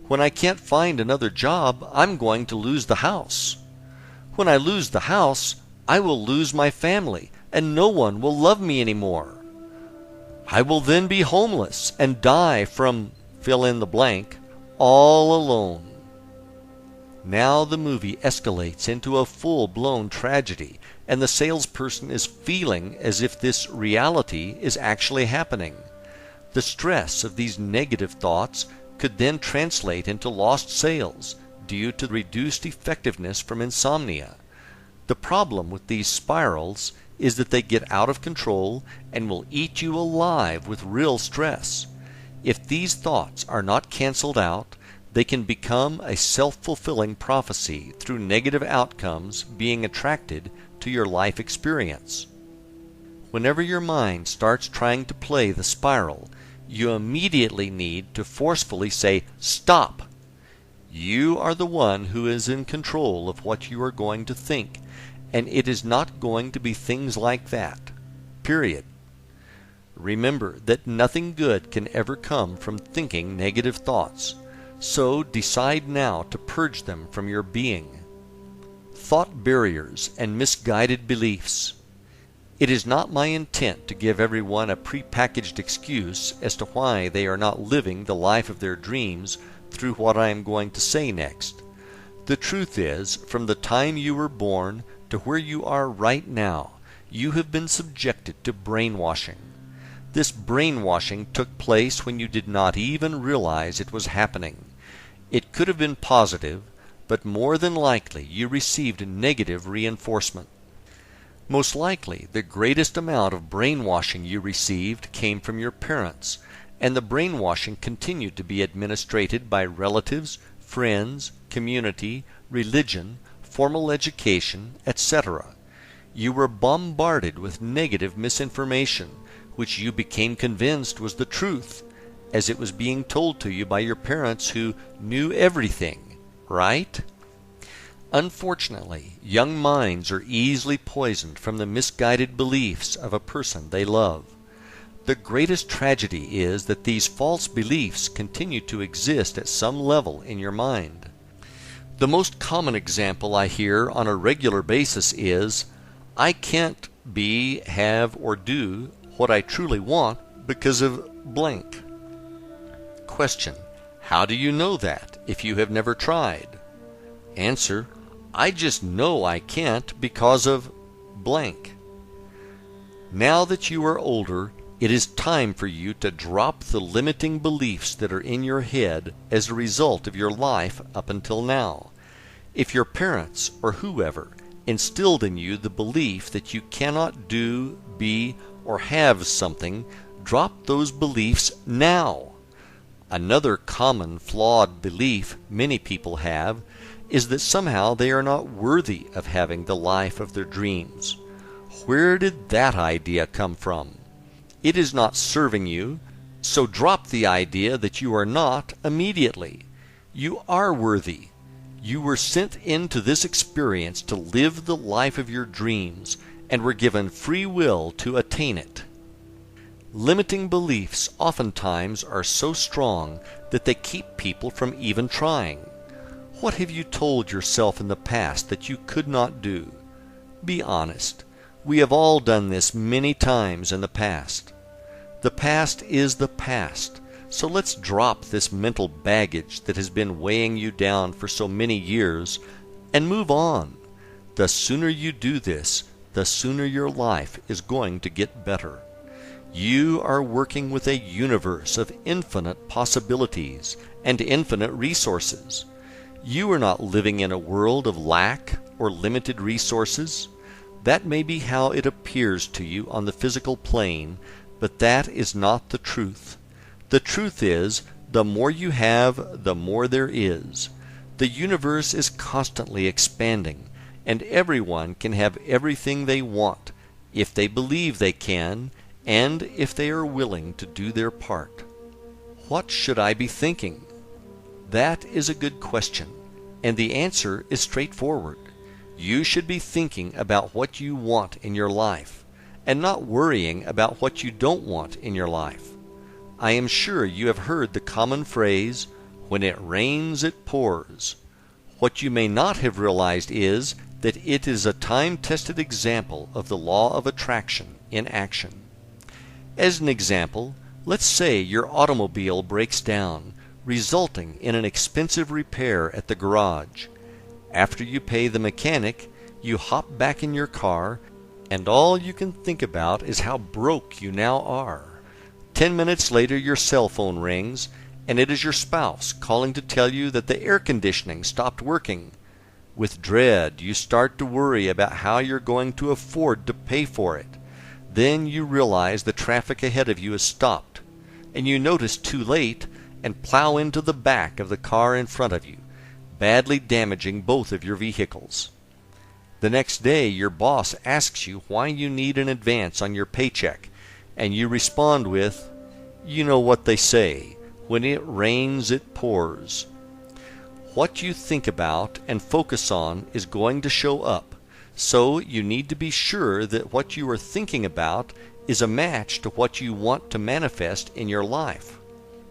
When I can't find another job, I'm going to lose the house. When I lose the house, I will lose my family, and no one will love me anymore. I will then be homeless and die from fill in the blank, all alone. Now the movie escalates into a full-blown tragedy, and the salesperson is feeling as if this reality is actually happening. The stress of these negative thoughts could then translate into lost sales due to reduced effectiveness from insomnia. The problem with these spirals is that they get out of control and will eat you alive with real stress. If these thoughts are not canceled out, they can become a self-fulfilling prophecy through negative outcomes being attracted to your life experience. Whenever your mind starts trying to play the spiral, you immediately need to forcefully say, "Stop!" You are the one who is in control of what you are going to think, and it is not going to be things like that. Period. Remember that nothing good can ever come from thinking negative thoughts, so decide now to purge them from your being. Thought barriers and misguided beliefs. It is not my intent to give everyone a prepackaged excuse as to why they are not living the life of their dreams through what I am going to say next. The truth is, from the time you were born to where you are right now, you have been subjected to brainwashing. This brainwashing took place when you did not even realize it was happening. It could have been positive, but more than likely you received negative reinforcement. Most likely, the greatest amount of brainwashing you received came from your parents, and the brainwashing continued to be administered by relatives, friends, community, religion, formal education, etc. You were bombarded with negative misinformation, which you became convinced was the truth, as it was being told to you by your parents who knew everything, right? Unfortunately, young minds are easily poisoned from the misguided beliefs of a person they love. The greatest tragedy is that these false beliefs continue to exist at some level in your mind. The most common example I hear on a regular basis is, "I can't be, have, or do what I truly want because of blank." Question: how do you know that if you have never tried? Answer: I just know I can't because of blank. Now that you are older, it is time for you to drop the limiting beliefs that are in your head as a result of your life up until now. If your parents or whoever instilled in you the belief that you cannot do, be, or have something, drop those beliefs now. Another common flawed belief many people have is that somehow they are not worthy of having the life of their dreams. Where did that idea come from? It is not serving you, so drop the idea that you are not immediately. You are worthy. You were sent into this experience to live the life of your dreams and were given free will to attain it. Limiting beliefs oftentimes are so strong that they keep people from even trying. What have you told yourself in the past that you could not do? Be honest. We have all done this many times in the past. The past is the past, so let's drop this mental baggage that has been weighing you down for so many years and move on. The sooner you do this, the sooner your life is going to get better. You are working with a universe of infinite possibilities and infinite resources. You are not living in a world of lack or limited resources. That may be how it appears to you on the physical plane, but that is not the truth. The truth is The more you have, the more there is. The universe is constantly expanding, and everyone can have everything they want, if they believe they can, and if they are willing to do their part. What should I be thinking? That is a good question, and the answer is straightforward. You should be thinking about what you want in your life, and not worrying about what you don't want in your life. I am sure you have heard the common phrase, "When it rains, it pours." What you may not have realized is that it is a time-tested example of the law of attraction in action. As an example, let's say your automobile breaks down, resulting in an expensive repair at the garage. After you pay the mechanic, you hop back in your car, and all you can think about is how broke you now are. 10 minutes later your cell phone rings, and it is your spouse calling to tell you that the air conditioning stopped working. With dread, you start to worry about how you're going to afford to pay for it. Then you realize the traffic ahead of you is stopped, and you notice too late and plow into the back of the car in front of you, badly damaging both of your vehicles. The next day, your boss asks you why you need an advance on your paycheck, and you respond with, "You know what they say, when it rains, it pours." What you think about and focus on is going to show up, so you need to be sure that what you are thinking about is a match to what you want to manifest in your life.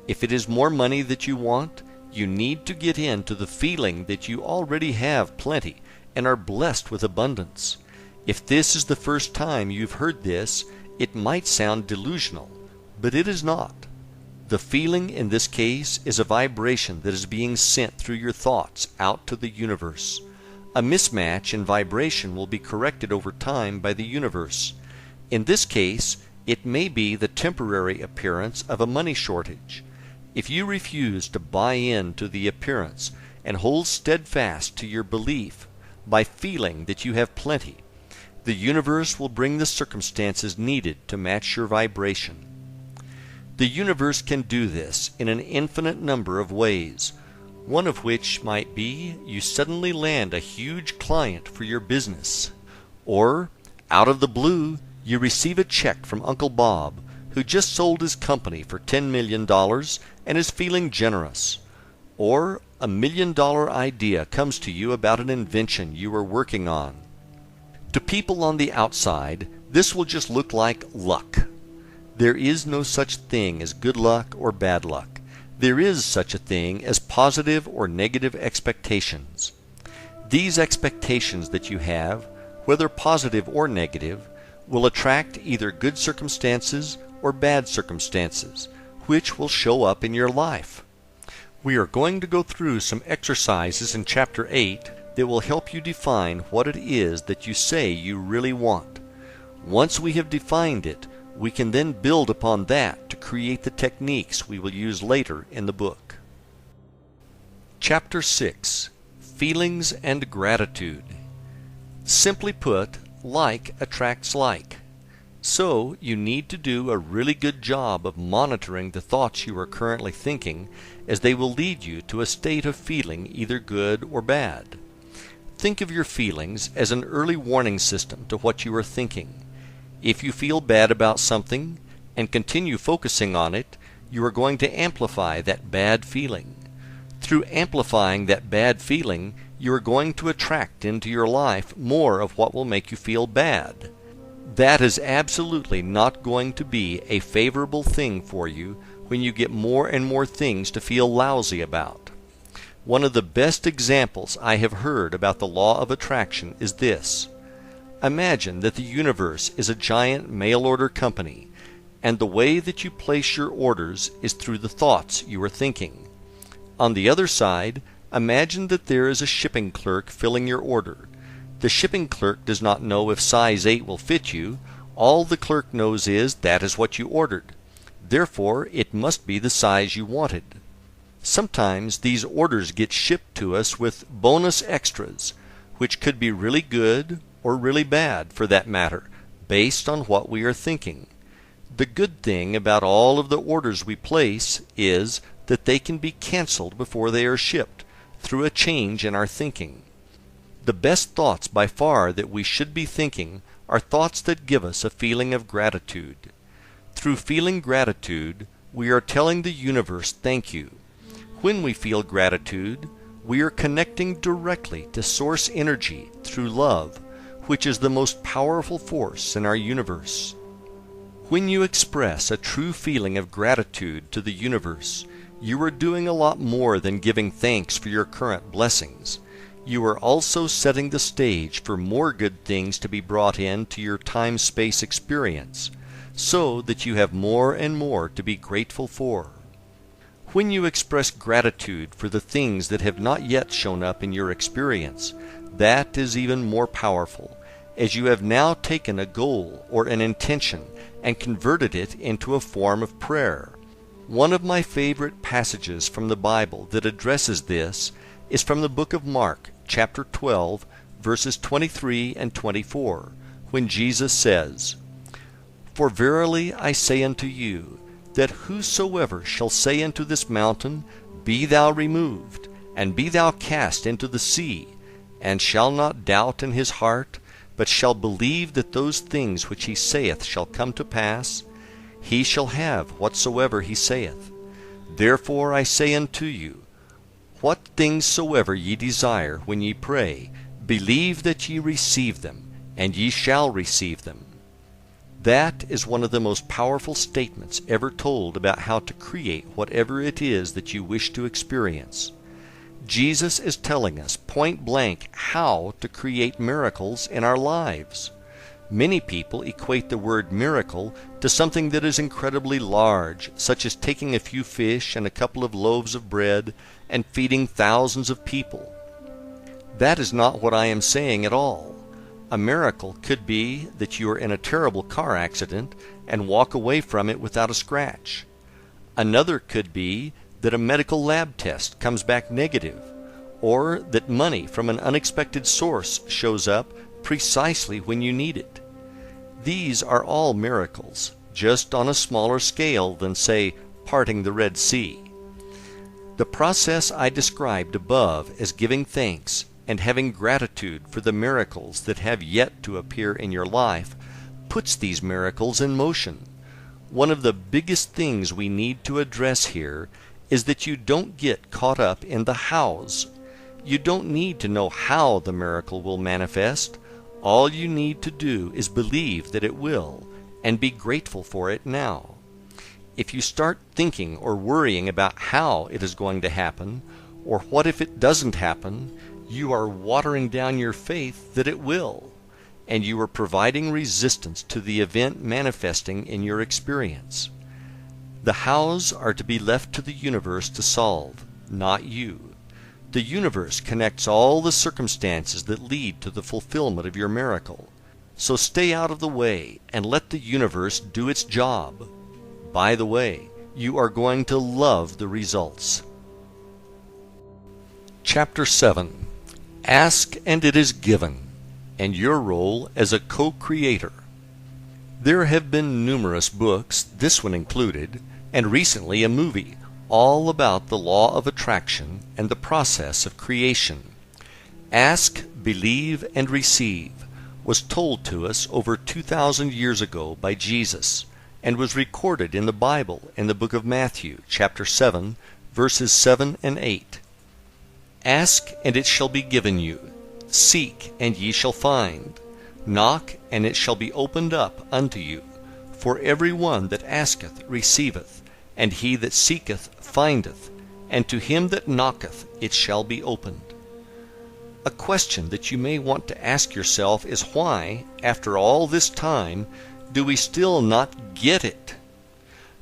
If it is more money that you want, you need to get into the feeling that you already have plenty and are blessed with abundance. If this is the first time you've heard this, it might sound delusional, but it is not. The feeling in this case is a vibration that is being sent through your thoughts out to the universe. A mismatch in vibration will be corrected over time by the universe. In this case, it may be the temporary appearance of a money shortage. If you refuse to buy into the appearance and hold steadfast to your belief by feeling that you have plenty, the universe will bring the circumstances needed to match your vibration. The universe can do this in an infinite number of ways, one of which might be you suddenly land a huge client for your business, or, out of the blue, you receive a check from Uncle Bob, who just sold his company for $10 million and is feeling generous, or a $1 million idea comes to you about an invention you are working on. To people on the outside, this will just look like luck. There is no such thing as good luck or bad luck. There is such a thing as positive or negative expectations. These expectations that you have, whether positive or negative, will attract either good circumstances or bad circumstances, which will show up in your life. We are going to go through some exercises in Chapter 8 that will help you define what it is that you say you really want. Once we have defined it, we can then build upon that to create the techniques we will use later in the book. Chapter 6. Feelings and Gratitude. Simply put, like attracts like. So, you need to do a really good job of monitoring the thoughts you are currently thinking, as they will lead you to a state of feeling either good or bad. Think of your feelings as an early warning system to what you are thinking. If you feel bad about something and continue focusing on it, you are going to amplify that bad feeling. Through amplifying that bad feeling, you are going to attract into your life more of what will make you feel bad. That is absolutely not going to be a favorable thing for you when you get more and more things to feel lousy about. One of the best examples I have heard about the law of attraction is this. Imagine that the universe is a giant mail-order company, and the way that you place your orders is through the thoughts you are thinking. On the other side, imagine that there is a shipping clerk filling your order. The shipping clerk does not know if size 8 will fit you. All the clerk knows is that is what you ordered. Therefore, it must be the size you wanted. Sometimes these orders get shipped to us with bonus extras, which could be really good or really bad for that matter, based on what we are thinking. The good thing about all of the orders we place is that they can be canceled before they are shipped through a change in our thinking. The best thoughts by far that we should be thinking are thoughts that give us a feeling of gratitude. Through feeling gratitude, we are telling the universe thank you. When we feel gratitude, we are connecting directly to source energy through love, which is the most powerful force in our universe. When you express a true feeling of gratitude to the universe, you are doing a lot more than giving thanks for your current blessings. You are also setting the stage for more good things to be brought into your time-space experience, so that you have more and more to be grateful for. When you express gratitude for the things that have not yet shown up in your experience, that is even more powerful, as you have now taken a goal or an intention and converted it into a form of prayer. One of my favorite passages from the Bible that addresses this is from the book of Mark, chapter 12, verses 23 and 24, when Jesus says, "For verily I say unto you, that whosoever shall say unto this mountain, Be thou removed, and be thou cast into the sea, and shall not doubt in his heart, but shall believe that those things which he saith shall come to pass, he shall have whatsoever he saith. Therefore I say unto you, what things soever ye desire when ye pray, believe that ye receive them, and ye shall receive them." That is one of the most powerful statements ever told about how to create whatever it is that you wish to experience. Jesus is telling us point blank how to create miracles in our lives. Many people equate the word miracle to something that is incredibly large, such as taking a few fish and a couple of loaves of bread and feeding thousands of people. That is not what I am saying at all. A miracle could be that you are in a terrible car accident and walk away from it without a scratch. Another could be that a medical lab test comes back negative, or that money from an unexpected source shows up precisely when you need it. These are all miracles, just on a smaller scale than, say, parting the Red Sea. The process I described above as giving thanks and having gratitude for the miracles that have yet to appear in your life puts these miracles in motion. One of the biggest things we need to address here is that you don't get caught up in the hows. You don't need to know how the miracle will manifest. All you need to do is believe that it will, and be grateful for it now. If you start thinking or worrying about how it is going to happen, or what if it doesn't happen, you are watering down your faith that it will, and you are providing resistance to the event manifesting in your experience. The hows are to be left to the universe to solve, not you. The universe connects all the circumstances that lead to the fulfillment of your miracle. So stay out of the way and let the universe do its job. By the way, you are going to love the results. Chapter 7. Ask and it is given, and your role as a co-creator. There have been numerous books, this one included, and recently a movie, all about the law of attraction and the process of creation. Ask, believe, and receive was told to us over 2,000 years ago by Jesus, and was recorded in the Bible in the book of Matthew, chapter 7, verses 7 and 8. Ask, and it shall be given you. Seek, and ye shall find. Knock, and it shall be opened up unto you. For every one that asketh receiveth, and he that seeketh findeth, and to him that knocketh it shall be opened. A question that you may want to ask yourself is why, after all this time, do we still not get it?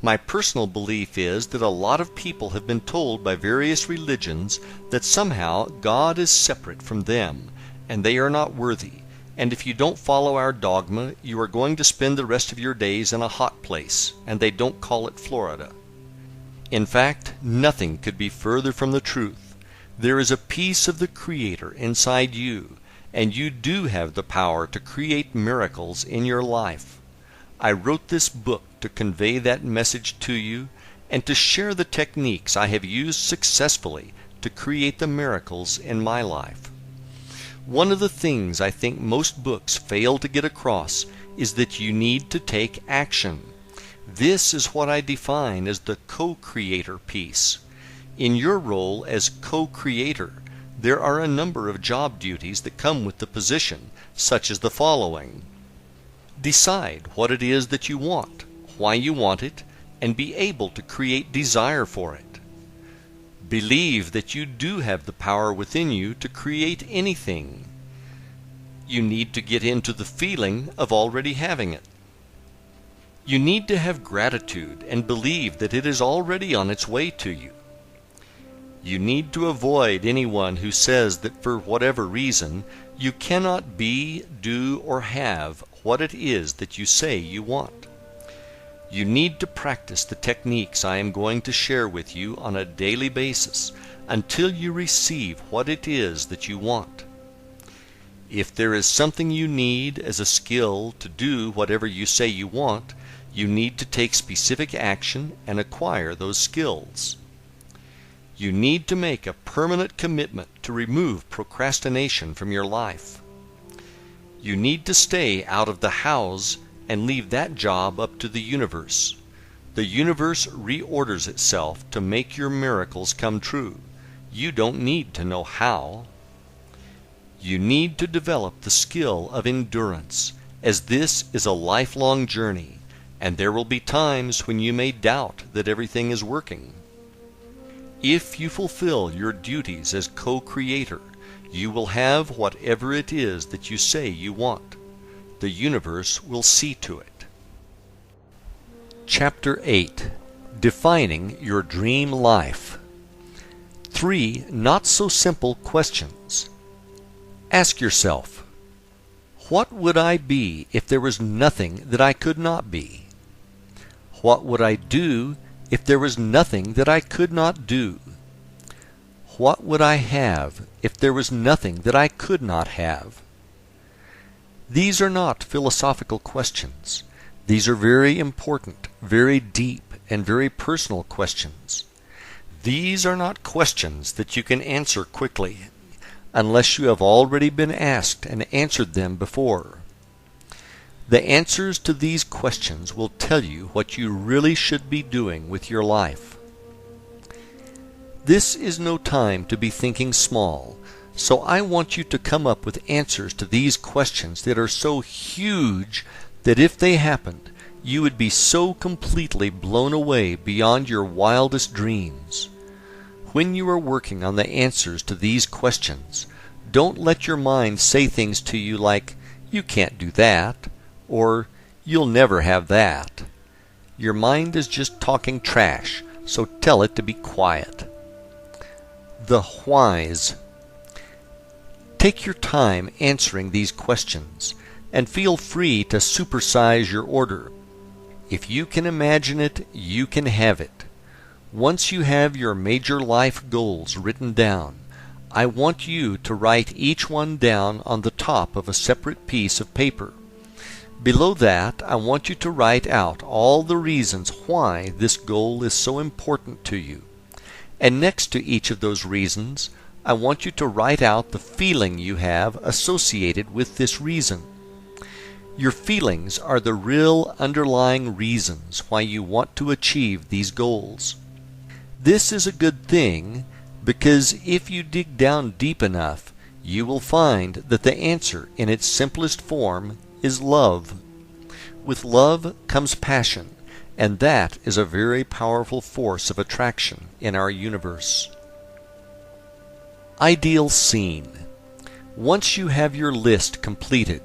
My personal belief is that a lot of people have been told by various religions that somehow God is separate from them, and they are not worthy, and if you don't follow our dogma, you are going to spend the rest of your days in a hot place, and they don't call it Florida. In fact, nothing could be further from the truth. There is a piece of the Creator inside you, and you do have the power to create miracles in your life. I wrote this book to convey that message to you, and to share the techniques I have used successfully to create the miracles in my life. One of the things I think most books fail to get across is that you need to take action. This is what I define as the co-creator piece. In your role as co-creator, there are a number of job duties that come with the position, such as the following. Decide what it is that you want, why you want it, and be able to create desire for it. Believe that you do have the power within you to create anything. You need to get into the feeling of already having it. You need to have gratitude and believe that it is already on its way to you. You need to avoid anyone who says that for whatever reason you cannot be, do, or have what it is that you say you want. You need to practice the techniques I am going to share with you on a daily basis until you receive what it is that you want. If there is something you need as a skill to do whatever you say you want, you need to take specific action and acquire those skills. You need to make a permanent commitment to remove procrastination from your life. You need to stay out of the hows and leave that job up to the universe. The universe reorders itself to make your miracles come true. You don't need to know how. You need to develop the skill of endurance, as this is a lifelong journey, and there will be times when you may doubt that everything is working. If you fulfill your duties as co-creator, you will have whatever it is that you say you want. The universe will see to it. Chapter 8. Defining Your Dream Life. 3 not-so-simple questions. Ask yourself, what would I be if there was nothing that I could not be? What would I do if there was nothing that I could not do? What would I have if there was nothing that I could not have? These are not philosophical questions. These are very important, very deep, and very personal questions. These are not questions that you can answer quickly, unless you have already been asked and answered them before. The answers to these questions will tell you what you really should be doing with your life. This is no time to be thinking small, so I want you to come up with answers to these questions that are so huge that if they happened, you would be so completely blown away beyond your wildest dreams. When you are working on the answers to these questions, don't let your mind say things to you like, "You can't do that," or "You'll never have that." Your mind is just talking trash, so tell it to be quiet. The whys. Take your time answering these questions, and feel free to supersize your order. If you can imagine it, you can have it. Once you have your major life goals written down, I want you to write each one down on the top of a separate piece of paper. Below that, I want you to write out all the reasons why this goal is so important to you. And next to each of those reasons, I want you to write out the feeling you have associated with this reason. Your feelings are the real underlying reasons why you want to achieve these goals. This is a good thing because if you dig down deep enough, you will find that the answer in its simplest form is love. With love comes passion, and that is a very powerful force of attraction in our universe. Ideal scene. Once you have your list completed,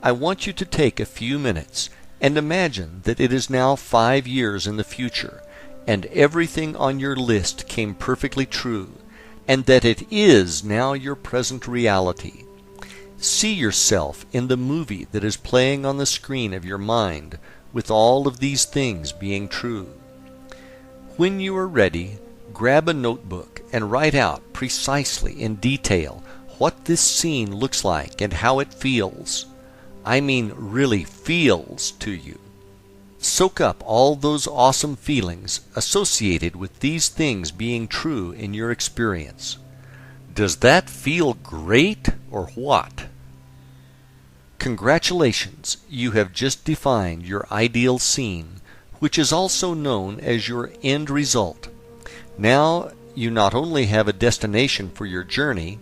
I want you to take a few minutes and imagine that it is now 5 years in the future, and everything on your list came perfectly true, and that it is now your present reality. See yourself in the movie that is playing on the screen of your mind, with all of these things being true. When you are ready, grab a notebook and write out precisely in detail what this scene looks like and how it feels. I mean really feels to you. Soak up all those awesome feelings associated with these things being true in your experience. Does that feel great or what? Congratulations, you have just defined your ideal scene, which is also known as your end result. Now you not only have a destination for your journey,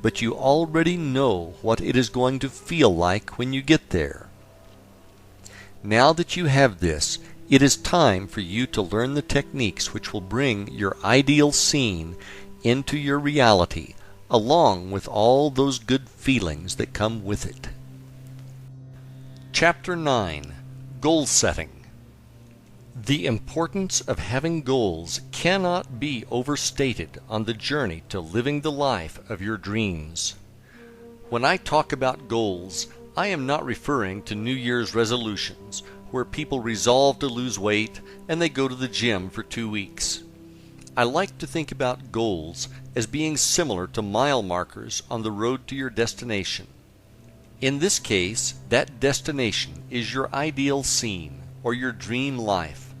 but you already know what it is going to feel like when you get there. Now that you have this, it is time for you to learn the techniques which will bring your ideal scene into your reality, along with all those good feelings that come with it. Chapter 9. Goal Setting. The importance of having goals cannot be overstated on the journey to living the life of your dreams. When I talk about goals, I am not referring to New Year's resolutions, where people resolve to lose weight and they go to the gym for 2 weeks. I like to think about goals as being similar to mile markers on the road to your destination. In this case, that destination is your ideal scene or your dream life.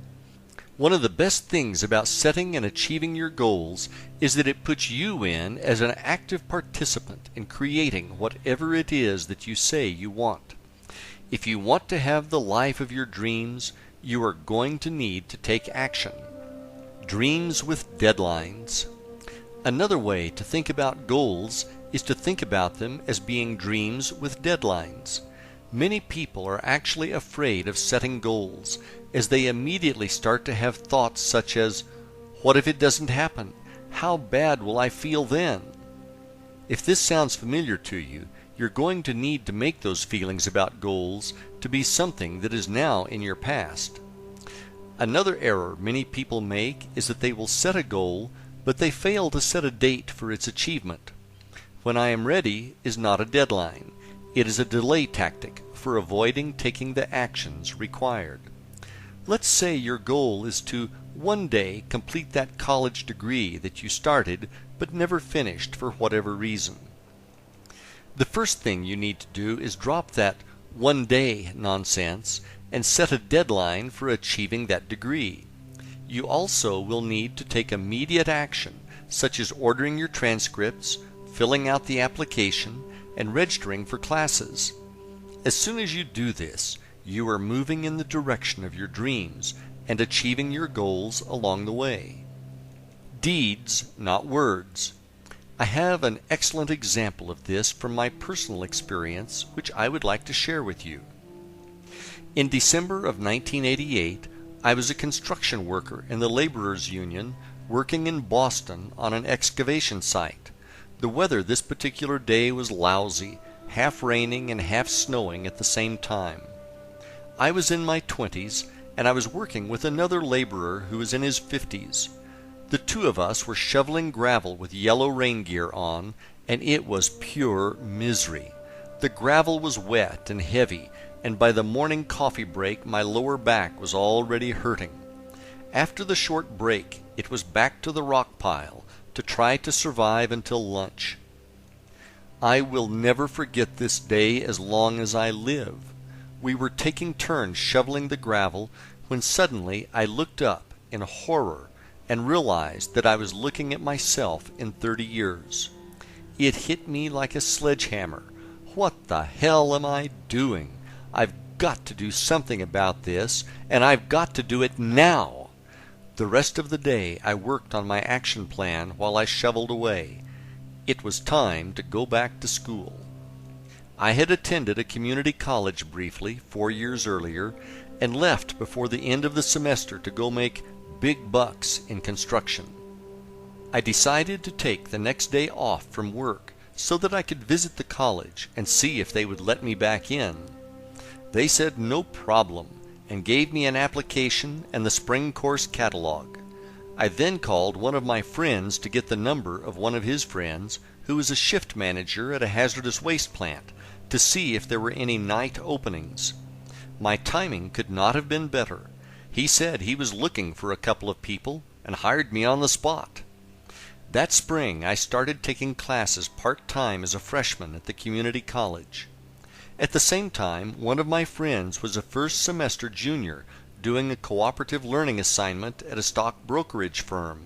One of the best things about setting and achieving your goals is that it puts you in as an active participant in creating whatever it is that you say you want. If you want to have the life of your dreams, you are going to need to take action. Dreams with deadlines. Another way to think about goals is to think about them as being dreams with deadlines. Many people are actually afraid of setting goals, as they immediately start to have thoughts such as, what if it doesn't happen? How bad will I feel then? If this sounds familiar to you, you're going to need to make those feelings about goals to be something that is now in your past. Another error many people make is that they will set a goal, but they fail to set a date for its achievement. When I am ready is not a deadline. It is a delay tactic for avoiding taking the actions required. Let's say your goal is to one day complete that college degree that you started but never finished for whatever reason. The first thing you need to do is drop that one day nonsense and set a deadline for achieving that degree. You also will need to take immediate action, such as ordering your transcripts, filling out the application, and registering for classes. As soon as you do this, you are moving in the direction of your dreams and achieving your goals along the way. Deeds, not words. I have an excellent example of this from my personal experience, which I would like to share with you. In December of 1988, I was a construction worker in the Laborers Union working in Boston on an excavation site. The weather this particular day was lousy, half raining and half snowing at the same time. I was in my 20s, and I was working with another laborer who was in his 50s. The two of us were shoveling gravel with yellow rain gear on, and it was pure misery. The gravel was wet and heavy, and by the morning coffee break my lower back was already hurting. After the short break, it was back to the rock pile to try to survive until lunch. I will never forget this day as long as I live. We were taking turns shoveling the gravel when suddenly I looked up in horror and realized that I was looking at myself in 30 years. It hit me like a sledgehammer. What the hell am I doing? I've got to do something about this, and I've got to do it now. The rest of the day I worked on my action plan while I shoveled away. It was time to go back to school. I had attended a community college briefly 4 years earlier and left before the end of the semester to go make big bucks in construction. I decided to take the next day off from work so that I could visit the college and see if they would let me back in. They said no problem and gave me an application and the spring course catalog. I then called one of my friends to get the number of one of his friends who was a shift manager at a hazardous waste plant to see if there were any night openings. My timing could not have been better. He said he was looking for a couple of people and hired me on the spot. That spring I started taking classes part-time as a freshman at the community college. At the same time, one of my friends was a first-semester junior doing a cooperative learning assignment at a stock brokerage firm.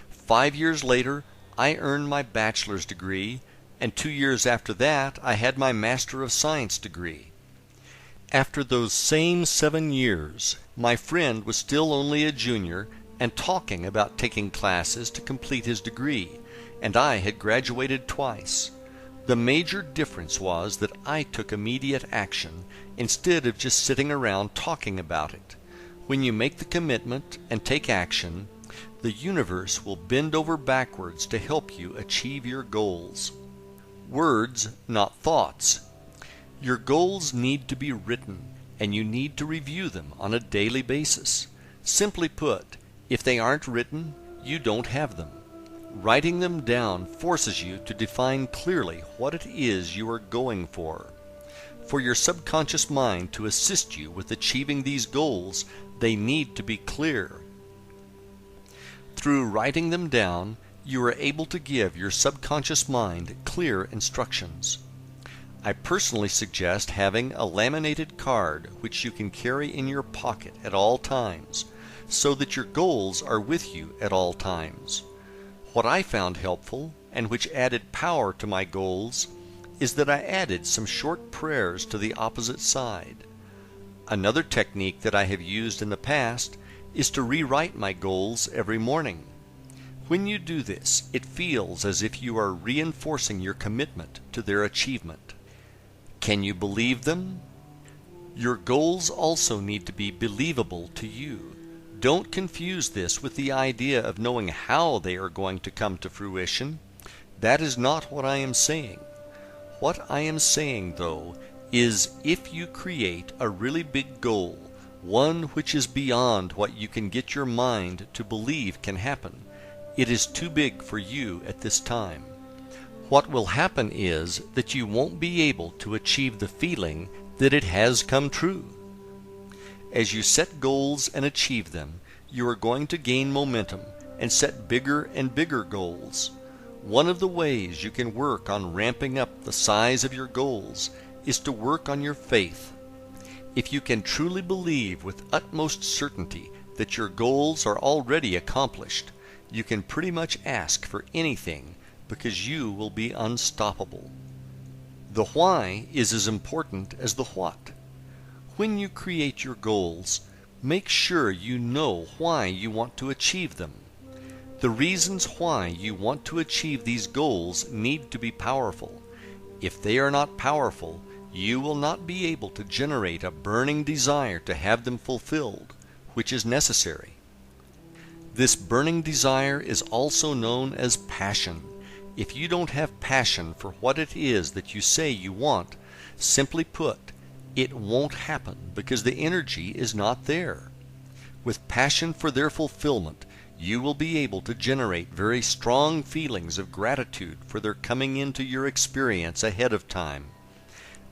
5 years later, I earned my bachelor's degree, and 2 years after that, I had my Master of Science degree. After those same 7 years, my friend was still only a junior and talking about taking classes to complete his degree, and I had graduated twice. The major difference was that I took immediate action instead of just sitting around talking about it. When you make the commitment and take action, the universe will bend over backwards to help you achieve your goals. Words, not thoughts. Your goals need to be written, and you need to review them on a daily basis. Simply put, if they aren't written, you don't have them. Writing them down forces you to define clearly what it is you are going for. For your subconscious mind to assist you with achieving these goals, they need to be clear. Through writing them down, you are able to give your subconscious mind clear instructions. I personally suggest having a laminated card which you can carry in your pocket at all times, so that your goals are with you at all times. What I found helpful, and which added power to my goals, is that I added some short prayers to the opposite side. Another technique that I have used in the past is to rewrite my goals every morning. When you do this, it feels as if you are reinforcing your commitment to their achievement. Can you believe them? Your goals also need to be believable to you. Don't confuse this with the idea of knowing how they are going to come to fruition. That is not what I am saying. What I am saying, though, is if you create a really big goal, one which is beyond what you can get your mind to believe can happen, it is too big for you at this time. What will happen is that you won't be able to achieve the feeling that it has come true. As you set goals and achieve them, you are going to gain momentum and set bigger and bigger goals. One of the ways you can work on ramping up the size of your goals is to work on your faith. If you can truly believe with utmost certainty that your goals are already accomplished, you can pretty much ask for anything because you will be unstoppable. The why is as important as the what. When you create your goals, make sure you know why you want to achieve them. The reasons why you want to achieve these goals need to be powerful. If they are not powerful, you will not be able to generate a burning desire to have them fulfilled, which is necessary. This burning desire is also known as passion. If you don't have passion for what it is that you say you want, simply put, it won't happen because the energy is not there. With passion for their fulfillment, you will be able to generate very strong feelings of gratitude for their coming into your experience ahead of time.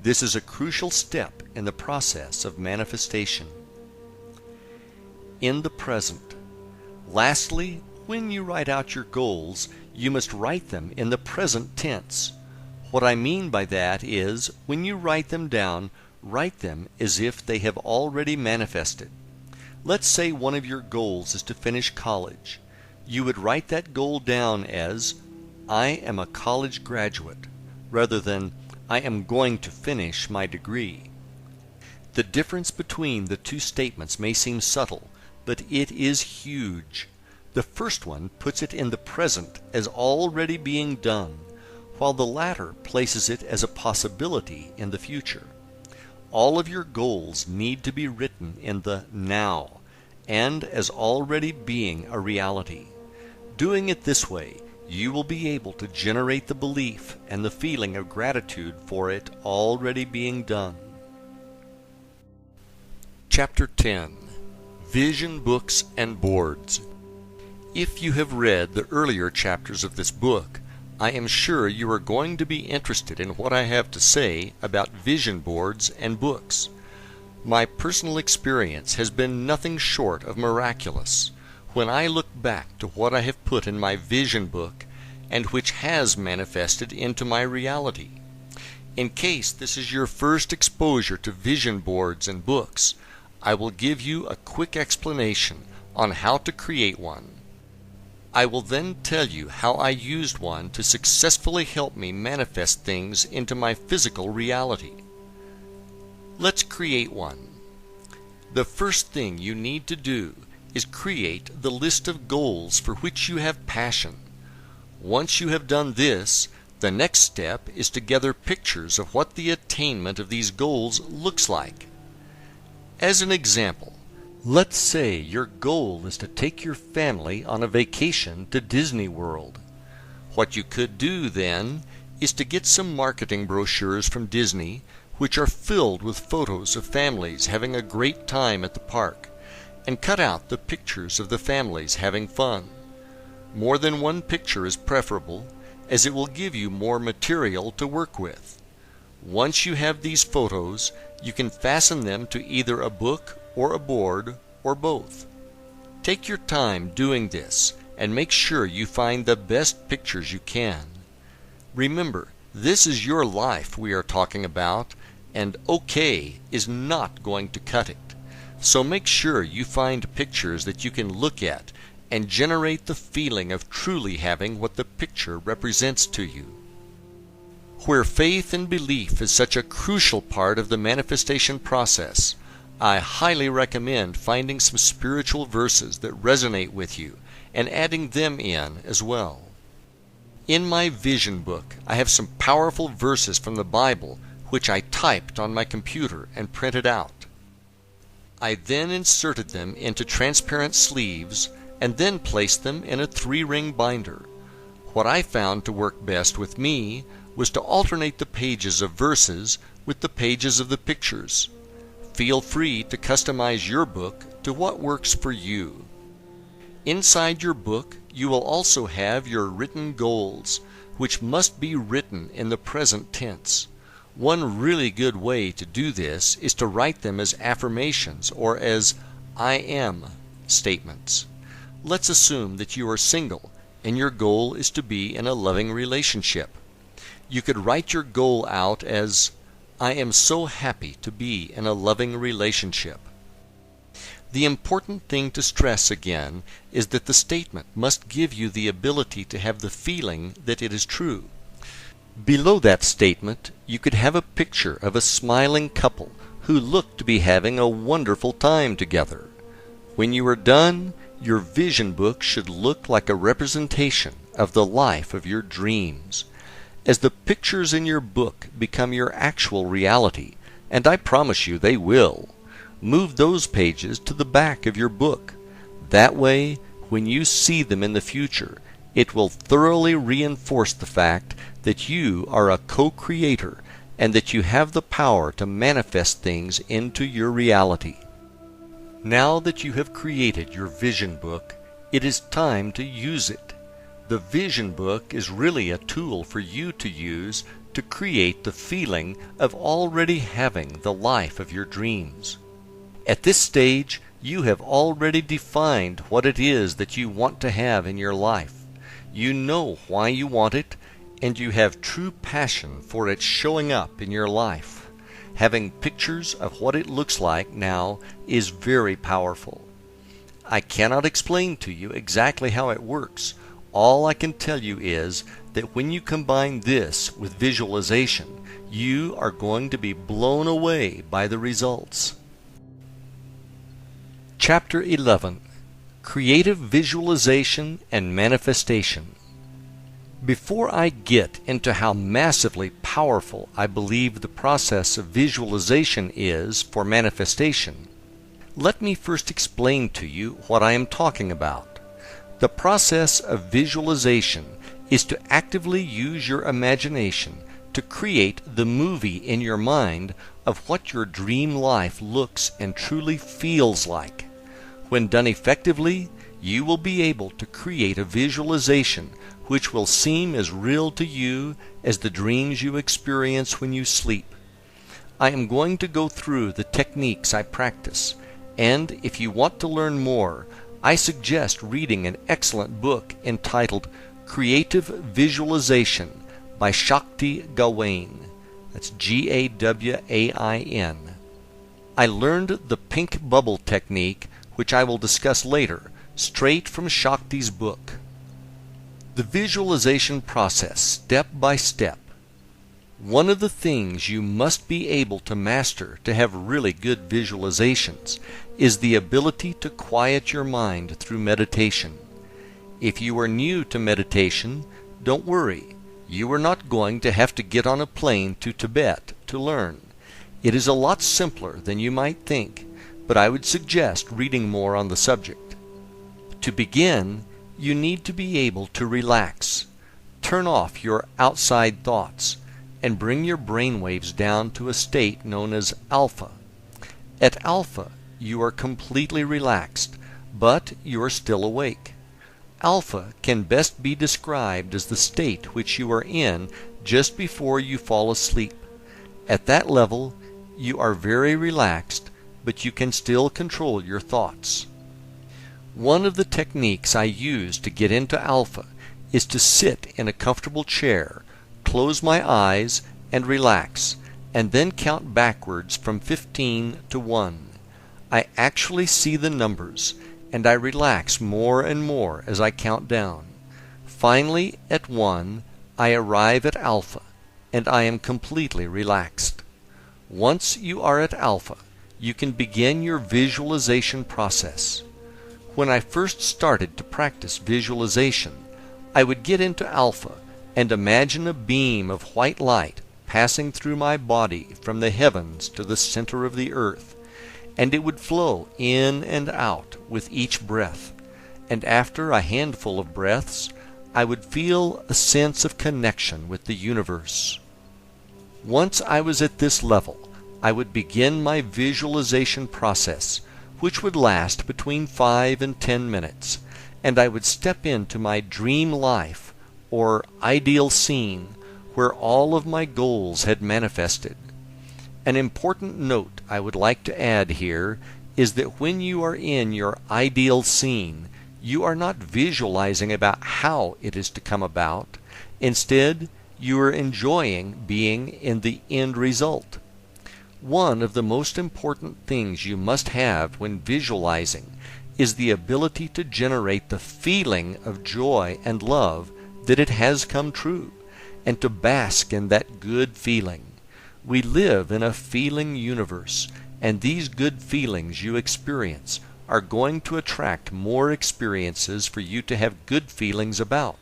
This is a crucial step in the process of manifestation. In the present. Lastly, when you write out your goals, you must write them in the present tense. What I mean by that is, when you write them down, write them as if they have already manifested. Let's say one of your goals is to finish college. You would write that goal down as, I am a college graduate, rather than, I am going to finish my degree. The difference between the two statements may seem subtle, but it is huge. The first one puts it in the present as already being done, while the latter places it as a possibility in the future. All of your goals need to be written in the now, and as already being a reality. Doing it this way, you will be able to generate the belief and the feeling of gratitude for it already being done. Chapter 10. Vision Books and Boards. If you have read the earlier chapters of this book, I am sure you are going to be interested in what I have to say about vision boards and books. My personal experience has been nothing short of miraculous when I look back to what I have put in my vision book and which has manifested into my reality. In case this is your first exposure to vision boards and books, I will give you a quick explanation on how to create one. I will then tell you how I used one to successfully help me manifest things into my physical reality. Let's create one. The first thing you need to do is create the list of goals for which you have passion. Once you have done this, the next step is to gather pictures of what the attainment of these goals looks like. As an example, let's say your goal is to take your family on a vacation to Disney World. What you could do then is to get some marketing brochures from Disney which are filled with photos of families having a great time at the park, and cut out the pictures of the families having fun. More than one picture is preferable, as it will give you more material to work with. Once you have these photos, you can fasten them to either a book or a board or both. Take your time doing this and make sure you find the best pictures you can. Remember, this is your life we are talking about, and okay is not going to cut it. So make sure you find pictures that you can look at and generate the feeling of truly having what the picture represents to you. Where faith and belief is such a crucial part of the manifestation process, I highly recommend finding some spiritual verses that resonate with you and adding them in as well. In my vision book, I have some powerful verses from the Bible which I typed on my computer and printed out. I then inserted them into transparent sleeves and then placed them in a 3-ring binder. What I found to work best with me was to alternate the pages of verses with the pages of the pictures. Feel free to customize your book to what works for you. Inside your book, you will also have your written goals, which must be written in the present tense. One really good way to do this is to write them as affirmations or as I am statements. Let's assume that you are single and your goal is to be in a loving relationship. You could write your goal out as I am so happy to be in a loving relationship. The important thing to stress again is that the statement must give you the ability to have the feeling that it is true. Below that statement, you could have a picture of a smiling couple who look to be having a wonderful time together. When you are done, your vision book should look like a representation of the life of your dreams. As the pictures in your book become your actual reality, and I promise you they will, move those pages to the back of your book. That way, when you see them in the future, it will thoroughly reinforce the fact that you are a co-creator and that you have the power to manifest things into your reality. Now that you have created your vision book, it is time to use it. The vision book is really a tool for you to use to create the feeling of already having the life of your dreams. At this stage, you have already defined what it is that you want to have in your life. You know why you want it, and you have true passion for it showing up in your life. Having pictures of what it looks like now is very powerful. I cannot explain to you exactly how it works. All I can tell you is that when you combine this with visualization, you are going to be blown away by the results. Chapter 11. Creative Visualization and Manifestation. Before I get into how massively powerful I believe the process of visualization is for manifestation, let me first explain to you what I am talking about. The process of visualization is to actively use your imagination to create the movie in your mind of what your dream life looks and truly feels like. When done effectively, you will be able to create a visualization which will seem as real to you as the dreams you experience when you sleep. I am going to go through the techniques I practice, and if you want to learn more, I suggest reading an excellent book entitled Creative Visualization by Shakti Gawain. That's Gawain. I learned the pink bubble technique, which I will discuss later, straight from Shakti's book. The visualization process, step by step. One of the things you must be able to master to have really good visualizations is the ability to quiet your mind through meditation. If you are new to meditation, don't worry. You are not going to have to get on a plane to Tibet to learn. It is a lot simpler than you might think, but I would suggest reading more on the subject. To begin, you need to be able to relax. Turn off your outside thoughts and bring your brainwaves down to a state known as alpha. At alpha, you are completely relaxed, but you are still awake. Alpha can best be described as the state which you are in just before you fall asleep. At that level, you are very relaxed, but you can still control your thoughts. One of the techniques I use to get into alpha is to sit in a comfortable chair, close my eyes, and relax, and then count backwards from 15 to 1. I actually see the numbers, and I relax more and more as I count down. Finally, at 1, I arrive at alpha, and I am completely relaxed. Once you are at alpha, you can begin your visualization process. When I first started to practice visualization, I would get into alpha and imagine a beam of white light passing through my body from the heavens to the center of the earth, and it would flow in and out with each breath, and after a handful of breaths, I would feel a sense of connection with the universe. Once I was at this level, I would begin my visualization process, which would last between 5 and 10 minutes, and I would step into my dream life, or ideal scene, where all of my goals had manifested. An important note I would like to add here is that when you are in your ideal scene, you are not visualizing about how it is to come about. Instead, you are enjoying being in the end result. One of the most important things you must have when visualizing is the ability to generate the feeling of joy and love that it has come true, and to bask in that good feeling. We live in a feeling universe, and these good feelings you experience are going to attract more experiences for you to have good feelings about.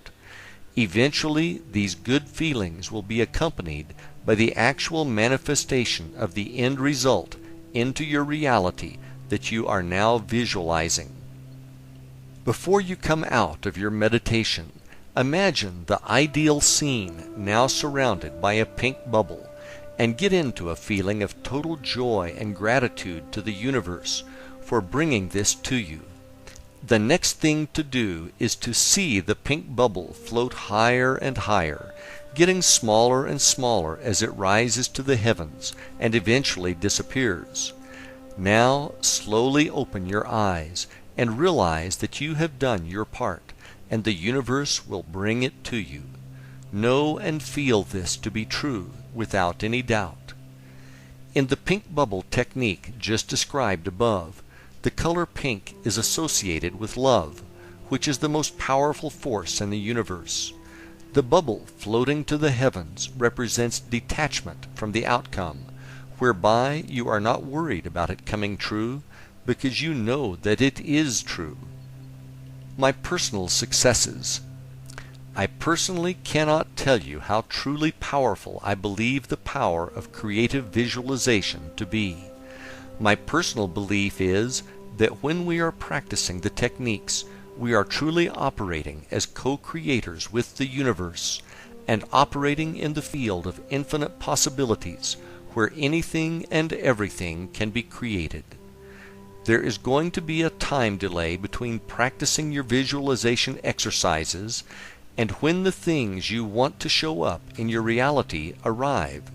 Eventually, these good feelings will be accompanied by the actual manifestation of the end result into your reality that you are now visualizing. Before you come out of your meditation, imagine the ideal scene now surrounded by a pink bubble, and get into a feeling of total joy and gratitude to the universe for bringing this to you. The next thing to do is to see the pink bubble float higher and higher, getting smaller and smaller as it rises to the heavens and eventually disappears. Now slowly open your eyes and realize that you have done your part, and the universe will bring it to you. Know and feel this to be true without any doubt. In the pink bubble technique just described above, the color pink is associated with love, which is the most powerful force in the universe. The bubble floating to the heavens represents detachment from the outcome, whereby you are not worried about it coming true because you know that it is true. My personal successes. I personally cannot tell you how truly powerful I believe the power of creative visualization to be. My personal belief is that when we are practicing the techniques, we are truly operating as co-creators with the universe and operating in the field of infinite possibilities where anything and everything can be created. There is going to be a time delay between practicing your visualization exercises and when the things you want to show up in your reality arrive.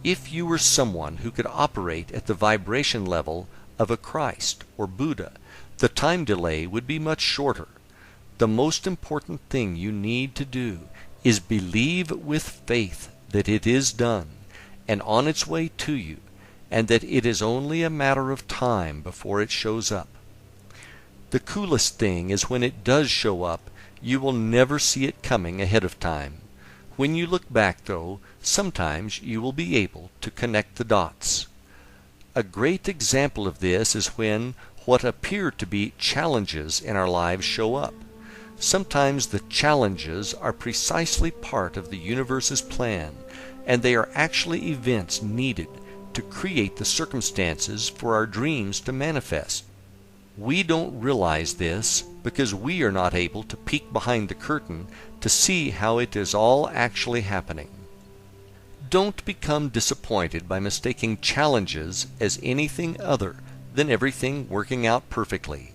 If you were someone who could operate at the vibration level of a Christ or Buddha, the time delay would be much shorter. The most important thing you need to do is believe with faith that it is done and on its way to you, and that it is only a matter of time before it shows up. The coolest thing is when it does show up, you will never see it coming ahead of time. When you look back, though, sometimes you will be able to connect the dots. A great example of this is when what appear to be challenges in our lives show up. Sometimes the challenges are precisely part of the universe's plan, and they are actually events needed to create the circumstances for our dreams to manifest. We don't realize this because we are not able to peek behind the curtain to see how it is all actually happening. Don't become disappointed by mistaking challenges as anything other than everything working out perfectly.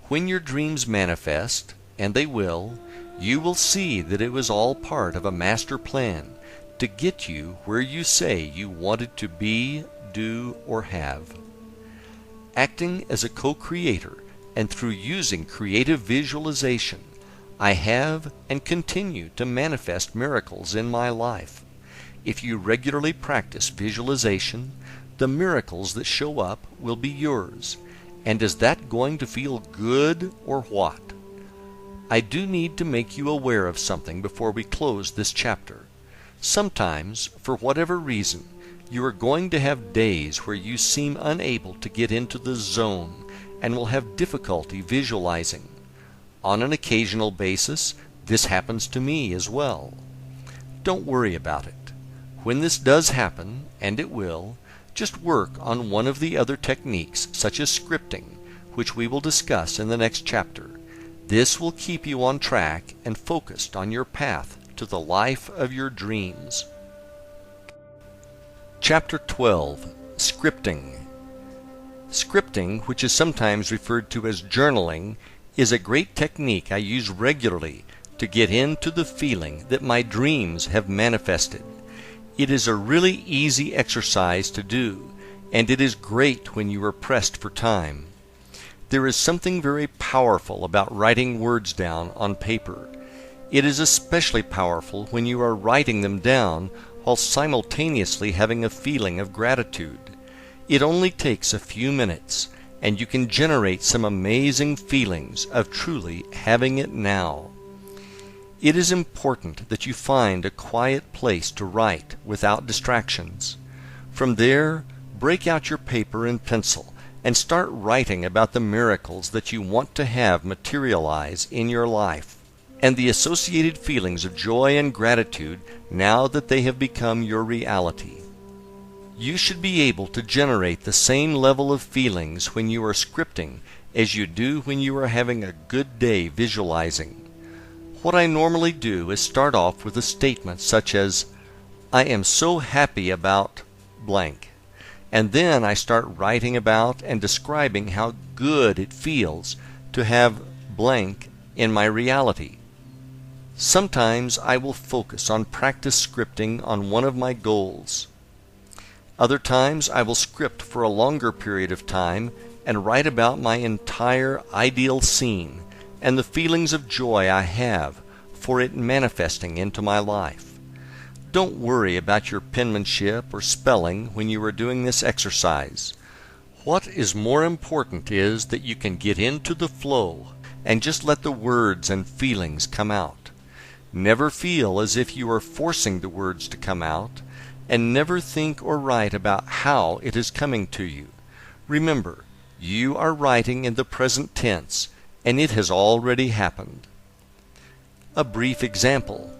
When your dreams manifest, and they will, you will see that it was all part of a master plan to get you where you say you wanted to be, do, or have. Acting as a co-creator and through using creative visualization, I have and continue to manifest miracles in my life. If you regularly practice visualization, the miracles that show up will be yours. And is that going to feel good or what? I do need to make you aware of something before we close this chapter. Sometimes, for whatever reason, you are going to have days where you seem unable to get into the zone and will have difficulty visualizing. On an occasional basis, this happens to me as well. Don't worry about it. When this does happen, and it will, just work on one of the other techniques, such as scripting, which we will discuss in the next chapter. This will keep you on track and focused on your path to the life of your dreams. Chapter 12. Scripting. Scripting, which is sometimes referred to as journaling, is a great technique I use regularly to get into the feeling that my dreams have manifested. It is a really easy exercise to do, and it is great when you are pressed for time. There is something very powerful about writing words down on paper. It is especially powerful when you are writing them down while simultaneously having a feeling of gratitude. It only takes a few minutes, and you can generate some amazing feelings of truly having it now. It is important that you find a quiet place to write without distractions. From there, break out your paper and pencil and start writing about the miracles that you want to have materialize in your life, and the associated feelings of joy and gratitude now that they have become your reality. You should be able to generate the same level of feelings when you are scripting as you do when you are having a good day visualizing. What I normally do is start off with a statement such as, "I am so happy about blank," and then I start writing about and describing how good it feels to have blank in my reality. Sometimes I will focus on practice scripting on one of my goals. Other times I will script for a longer period of time and write about my entire ideal scene and the feelings of joy I have for it manifesting into my life. Don't worry about your penmanship or spelling when you are doing this exercise. What is more important is that you can get into the flow and just let the words and feelings come out. Never feel as if you are forcing the words to come out, and never think or write about how it is coming to you. Remember, you are writing in the present tense, and it has already happened. A brief example.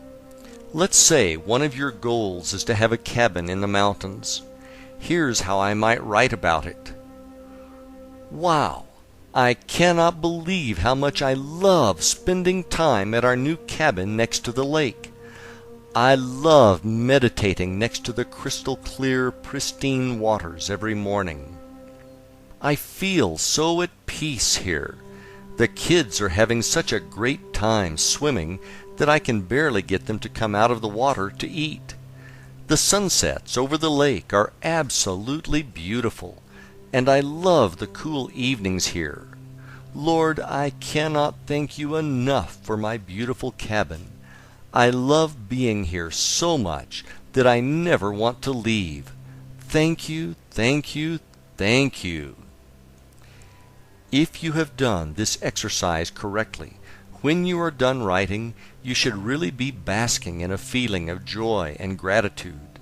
Let's say one of your goals is to have a cabin in the mountains. Here's how I might write about it. Wow! I cannot believe how much I love spending time at our new cabin next to the lake. I love meditating next to the crystal clear, pristine waters every morning. I feel so at peace here. The kids are having such a great time swimming that I can barely get them to come out of the water to eat. The sunsets over the lake are absolutely beautiful, and I love the cool evenings here. Lord, I cannot thank you enough for my beautiful cabin. I love being here so much that I never want to leave. Thank you, thank you, thank you. If you have done this exercise correctly, when you are done writing, you should really be basking in a feeling of joy and gratitude.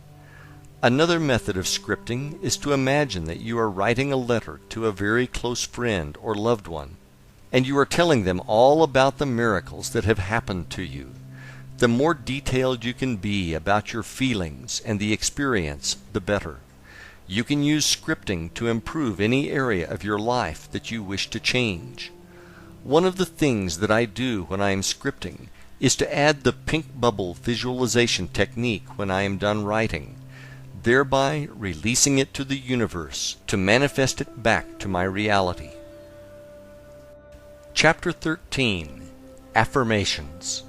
Another method of scripting is to imagine that you are writing a letter to a very close friend or loved one, and you are telling them all about the miracles that have happened to you. The more detailed you can be about your feelings and the experience, the better. You can use scripting to improve any area of your life that you wish to change. One of the things that I do when I am scripting is to add the pink bubble visualization technique when I am done writing, thereby releasing it to the universe to manifest it back to my reality. Chapter 13. Affirmations.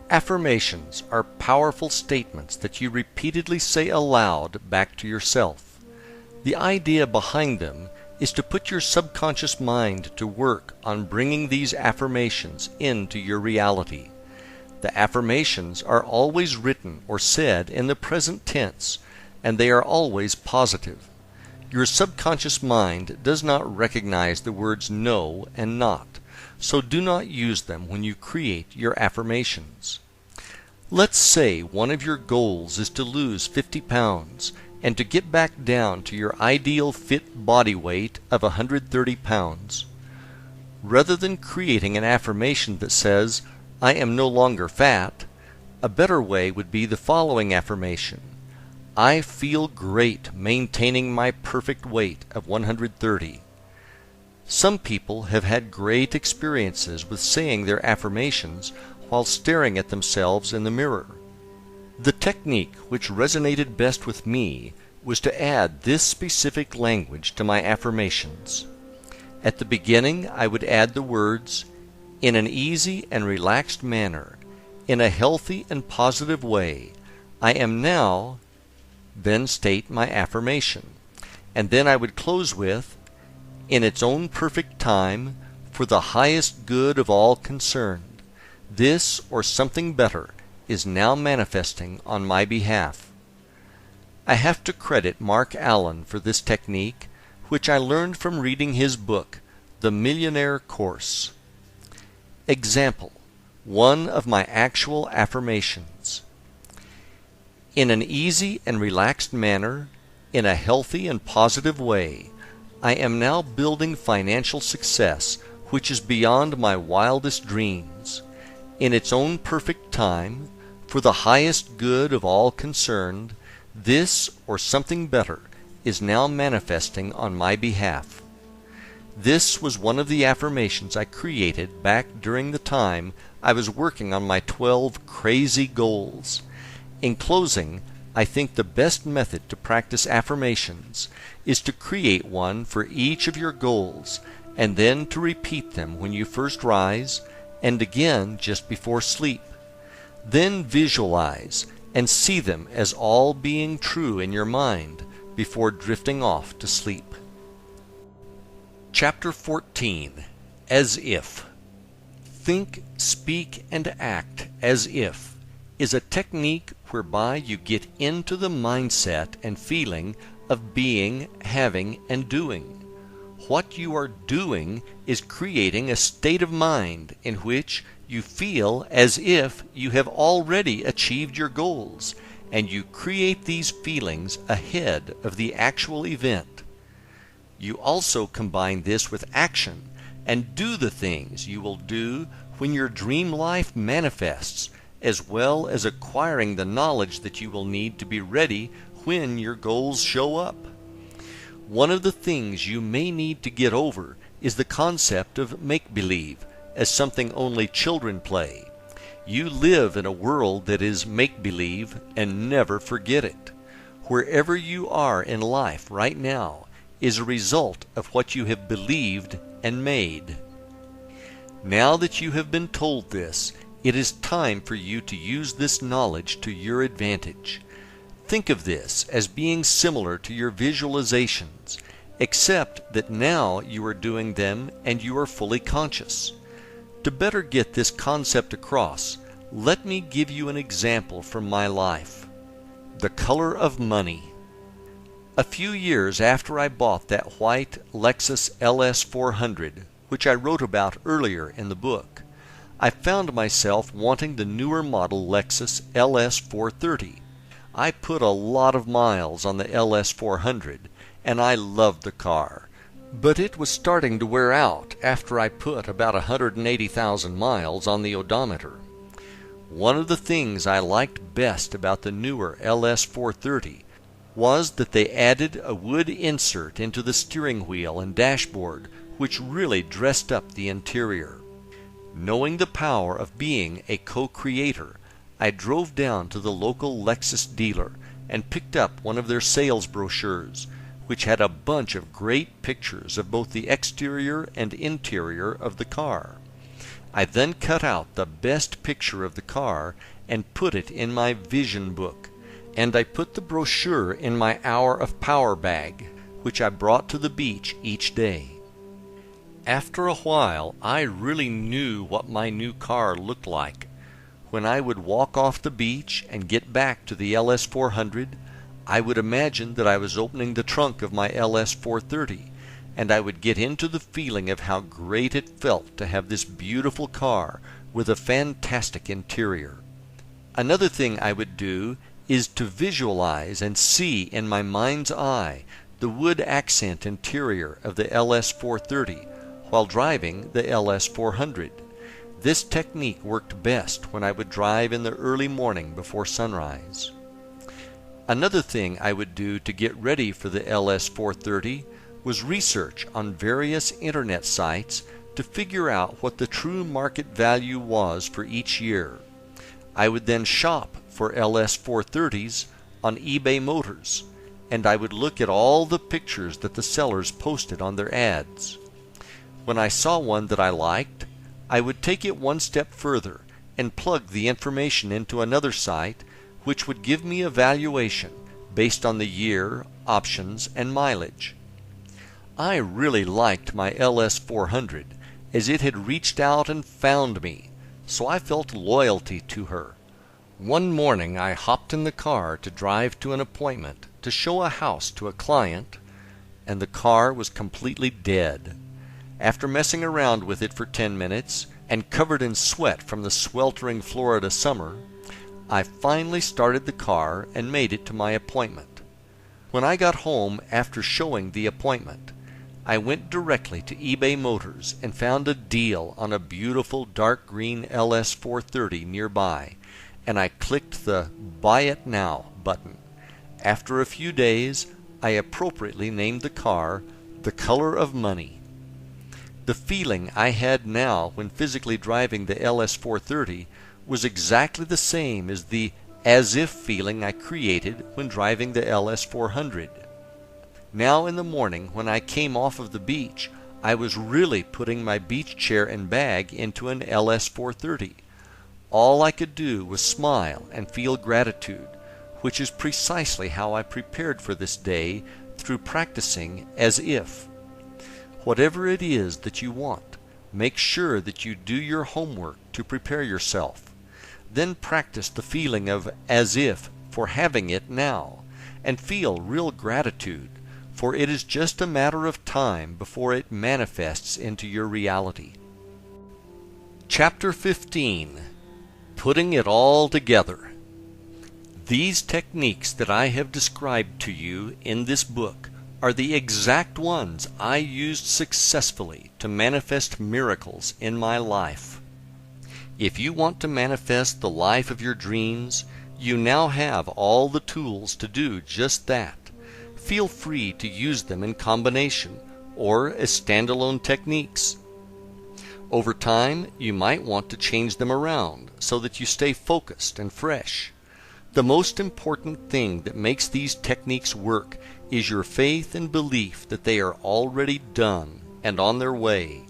Affirmations are powerful statements that you repeatedly say aloud back to yourself. The idea behind them is to put your subconscious mind to work on bringing these affirmations into your reality. The affirmations are always written or said in the present tense, and they are always positive. Your subconscious mind does not recognize the words no and not, so do not use them when you create your affirmations. Let's say one of your goals is to lose 50 pounds and to get back down to your ideal fit body weight of 130 pounds. Rather than creating an affirmation that says, "I am no longer fat," a better way would be the following affirmation: "I feel great maintaining my perfect weight of 130. Some people have had great experiences with saying their affirmations while staring at themselves in the mirror. The technique which resonated best with me was to add this specific language to my affirmations. At the beginning, I would add the words, "In an easy and relaxed manner, in a healthy and positive way, I am now," then state my affirmation. And then I would close with, "In its own perfect time, for the highest good of all concerned, this or something better is now manifesting on my behalf." I have to credit Mark Allen for this technique, which I learned from reading his book, The Millionaire Course. Example: one of my actual affirmations. In an easy and relaxed manner, in a healthy and positive way, I am now building financial success which is beyond my wildest dreams. In its own perfect time, for the highest good of all concerned, this or something better is now manifesting on my behalf. This was one of the affirmations I created back during the time I was working on my 12 crazy goals. In closing, I think the best method to practice affirmations is to create one for each of your goals and then to repeat them when you first rise and again just before sleep. Then visualize and see them as all being true in your mind before drifting off to sleep. Chapter 14. As If. Think, speak, and act as if is a technique whereby you get into the mindset and feeling of being, having, and doing. What you are doing is creating a state of mind in which you feel as if you have already achieved your goals, and you create these feelings ahead of the actual event. You also combine this with action and do the things you will do when your dream life manifests, as well as acquiring the knowledge that you will need to be ready when your goals show up. One of the things you may need to get over is the concept of make-believe as something only children play. You live in a world that is make-believe, and never forget it. Wherever you are in life right now is a result of what you have believed and made. Now that you have been told this, it is time for you to use this knowledge to your advantage. Think of this as being similar to your visualizations, except that now you are doing them and you are fully conscious. To better get this concept across, let me give you an example from my life. The color of money. A few years after I bought that white Lexus LS 400, which I wrote about earlier in the book, I found myself wanting the newer model Lexus LS 430. I put a lot of miles on the LS 400, and I loved the car, but it was starting to wear out after I put about 180,000 miles on the odometer. One of the things I liked best about the newer LS 430 was that they added a wood insert into the steering wheel and dashboard, which really dressed up the interior. Knowing the power of being a co-creator, I drove down to the local Lexus dealer and picked up one of their sales brochures, which had a bunch of great pictures of both the exterior and interior of the car. I then cut out the best picture of the car and put it in my vision book, and I put the brochure in my hour of power bag, which I brought to the beach each day. After a while, I really knew what my new car looked like. When I would walk off the beach and get back to the LS 400, I would imagine that I was opening the trunk of my LS 430, and I would get into the feeling of how great it felt to have this beautiful car with a fantastic interior. Another thing I would do is to visualize and see in my mind's eye the wood accent interior of the LS 430 while driving the LS 400. This technique worked best when I would drive in the early morning before sunrise. Another thing I would do to get ready for the LS 430 was research on various internet sites to figure out what the true market value was for each year. I would then shop for LS 430s on eBay Motors, and I would look at all the pictures that the sellers posted on their ads. When I saw one that I liked, I would take it one step further and plug the information into another site, which would give me a valuation based on the year, options, and mileage. I really liked my LS 400 as it had reached out and found me, so I felt loyalty to her. One morning I hopped in the car to drive to an appointment to show a house to a client, and the car was completely dead. After messing around with it for 10 minutes and covered in sweat from the sweltering Florida summer, I finally started the car and made it to my appointment. When I got home after showing the appointment, I went directly to eBay Motors and found a deal on a beautiful dark green LS 430 nearby, and I clicked the Buy It Now button. After a few days, I appropriately named the car The Color of Money. The feeling I had now when physically driving the LS 430 was exactly the same as the as-if feeling I created when driving the LS 400. Now in the morning when I came off of the beach, I was really putting my beach chair and bag into an LS 430. All I could do was smile and feel gratitude, which is precisely how I prepared for this day through practicing as if. Whatever it is that you want, make sure that you do your homework to prepare yourself. Then practice the feeling of as if for having it now, and feel real gratitude, for it is just a matter of time before it manifests into your reality. Chapter 15. Putting it all together. These techniques that I have described to you in this book are the exact ones I used successfully to manifest miracles in my life. If you want to manifest the life of your dreams, you now have all the tools to do just that. Feel free to use them in combination or as standalone techniques. Over time, you might want to change them around so that you stay focused and fresh. The most important thing that makes these techniques work is your faith and belief that they are already done and on their way.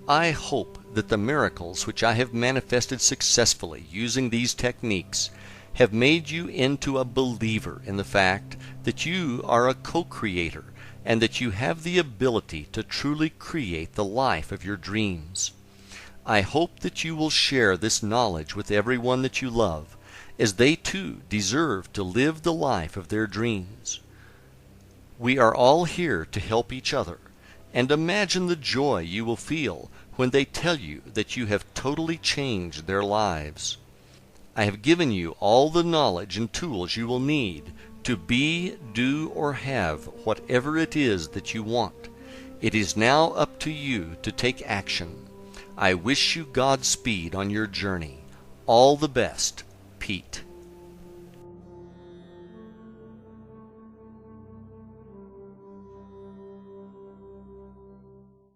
I hope that the miracles which I have manifested successfully using these techniques have made you into a believer in the fact that you are a co-creator and that you have the ability to truly create the life of your dreams. I hope that you will share this knowledge with everyone that you love, as they too deserve to live the life of their dreams. We are all here to help each other, and imagine the joy you will feel when they tell you that you have totally changed their lives. I have given you all the knowledge and tools you will need to be, do, or have whatever it is that you want. It is now up to you to take action. I wish you Godspeed on your journey. All the best, Pete.